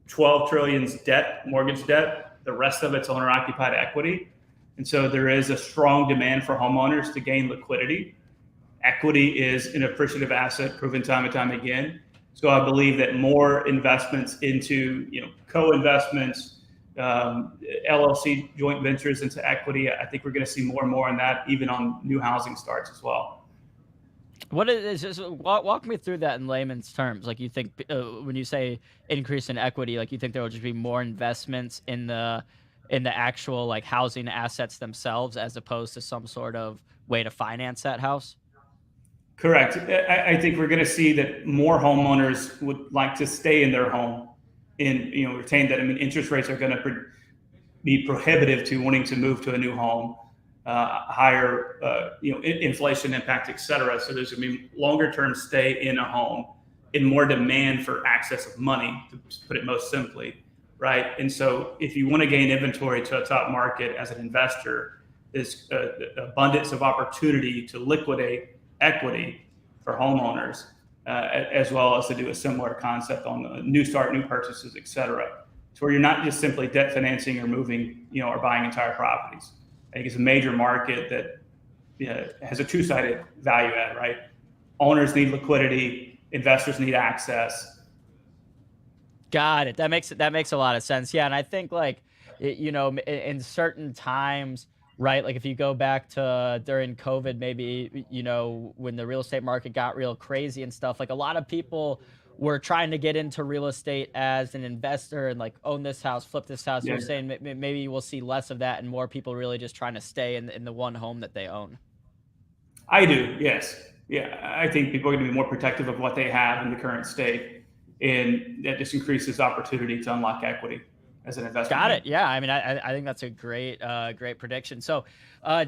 12 trillion's debt, mortgage debt. The rest of it's owner occupied equity. And so there is a strong demand for homeowners to gain liquidity. Equity is an appreciative asset, proven time and time again. So I believe that more investments into, co-investments, LLC joint ventures into equity. I think we're going to see more and more on that, even on new housing starts as well. What is just walk me through that in layman's terms? Like, you think when you say increase in equity, like you think there will just be more investments in the actual like housing assets themselves as opposed to some sort of way to finance that house? Correct. I think we're going to see that more homeowners would like to stay in their home and retain that. I mean, interest rates are going to be prohibitive to wanting to move to a new home, higher inflation impact, et cetera. So there's going to be longer term stay in a home and more demand for access of money, to put it most simply, right? And so if you want to gain inventory to a top market as an investor, there's abundance of opportunity to liquidate equity for homeowners, as well as to do a similar concept on new start, new purchases, et cetera. So where you're not just simply debt financing or moving, or buying entire properties. I think it's a major market that has a two-sided value add, right? Owners need liquidity, investors need access. Got it. That makes a lot of sense. Yeah, and I think like in certain times, right? Like if you go back to during COVID, maybe, when the real estate market got real crazy and stuff, like a lot of people were trying to get into real estate as an investor and like own this house, flip this house. Yeah. You're saying maybe we'll see less of that and more people really just trying to stay in the one home that they own. I do, yes. Yeah, I think people are going to be more protective of what they have in the current state, and that just increases opportunity to unlock equity as an investment. Got it. Yeah. I mean, I think that's a great prediction. So,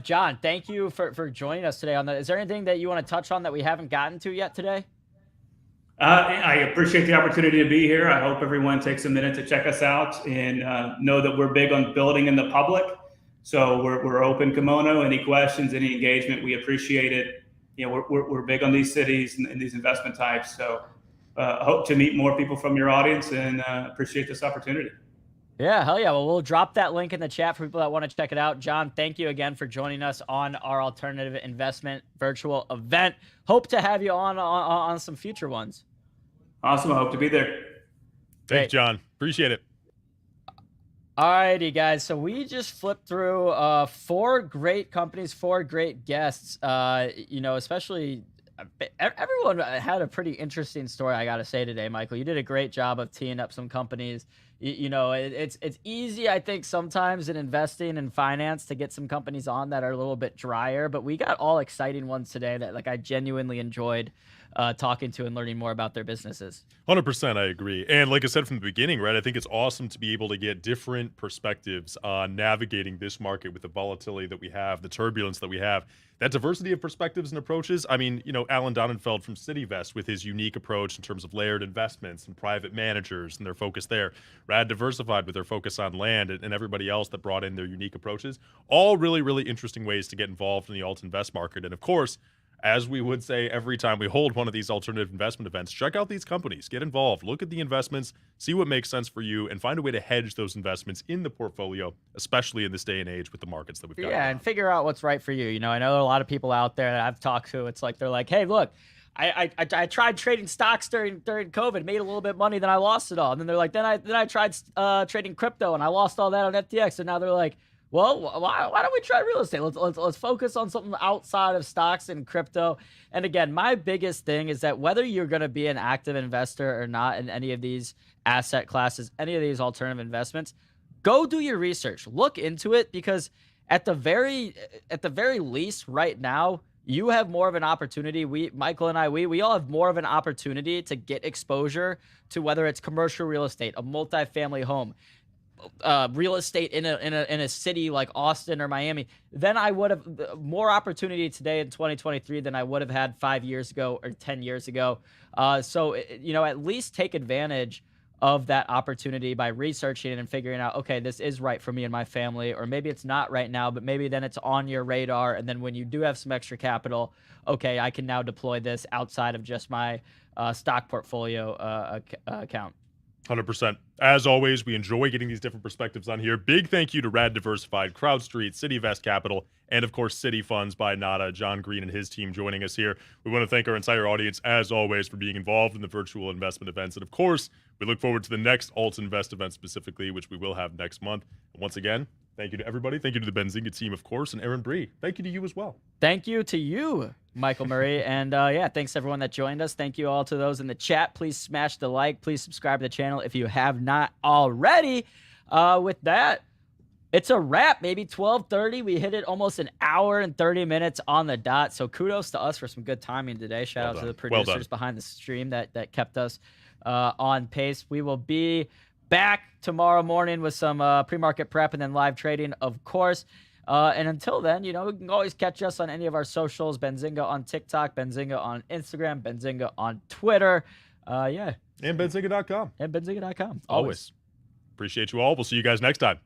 John, thank you for joining us today on that. Is there anything that you want to touch on that we haven't gotten to yet today? I appreciate the opportunity to be here. I hope everyone takes a minute to check us out and know that we're big on building in the public. So we're open kimono. Any questions, any engagement, we appreciate it. We're big on these cities and these investment types. So hope to meet more people from your audience and appreciate this opportunity. Yeah, hell yeah. Well, we'll drop that link in the chat for people that want to check it out. John, thank you again for joining us on our alternative investment virtual event. Hope to have you on some future ones. Awesome. I hope to be there. Thanks, John. Appreciate it. Alrighty, guys. So we just flipped through 4 great companies, 4 great guests. Especially everyone had a pretty interesting story, I gotta say today, Michael. You did a great job of teeing up some companies. It's easy, I think, sometimes in investing and finance to get some companies on that are a little bit drier, but we got all exciting ones today that like I genuinely enjoyed talking to and learning more about their businesses. 100%, I agree. And like I said from the beginning, right, I think it's awesome to be able to get different perspectives on navigating this market with the volatility that we have, the turbulence that we have, that diversity of perspectives and approaches. I mean, Alan Donenfeld from CityVest with his unique approach in terms of layered investments and private managers and their focus there. Rad Diversified with their focus on land, and everybody else that brought in their unique approaches. All really, really interesting ways to get involved in the alt invest market. And of course, as we would say every time we hold one of these alternative investment events, check out these companies, get involved, look at the investments, see what makes sense for you, and find a way to hedge those investments in the portfolio, especially in this day and age with the markets that we've got. Yeah, and figure out what's right for you. I know a lot of people out there that I've talked to, it's like they're like, hey, look, I tried trading stocks during COVID, made a little bit of money, then I lost it all. And then they're like, then I tried trading crypto and I lost all that on FTX. And now they're like, well, why don't we try real estate? Let's focus on something outside of stocks and crypto. And again, my biggest thing is that whether you're going to be an active investor or not in any of these asset classes, any of these alternative investments, go do your research, look into it, because at the very least right now, you have more of an opportunity. Michael and I, we all have more of an opportunity to get exposure to whether it's commercial real estate, a multifamily home, real estate in a city like Austin or Miami, then I would have more opportunity today in 2023 than I would have had 5 years ago or 10 years ago. So at least take advantage of that opportunity by researching and figuring out, okay, this is right for me and my family, or maybe it's not right now, but maybe then it's on your radar. And then when you do have some extra capital, okay, I can now deploy this outside of just my stock portfolio account. 100%. As always, we enjoy getting these different perspectives on here. Big thank you to Rad Diversified, CrowdStreet, CityVest Capital, and of course, City Funds by Nada, John Green and his team joining us here. We want to thank our entire audience, as always, for being involved in the virtual investment events. And of course, we look forward to the next Alt Invest event specifically, which we will have next month. And once again, thank you to everybody. Thank you to the Benzinga team, of course, and Aaron Bree. Thank you to you as well. Thank you to you, Michael Murray. And thanks everyone that joined us. Thank you all to those in the chat. Please smash the like. Please subscribe to the channel if you have not already. With that, it's a wrap, maybe 12:30. We hit it almost an hour and 30 minutes on the dot. So kudos to us for some good timing today. Shout out to the producers behind the stream that kept us on pace. We will be back tomorrow morning with some pre-market prep and then live trading, of course. And until then, you can always catch us on any of our socials. Benzinga on TikTok, Benzinga on Instagram, Benzinga on Twitter. And Benzinga.com. And Benzinga.com. Always. Appreciate you all. We'll see you guys next time.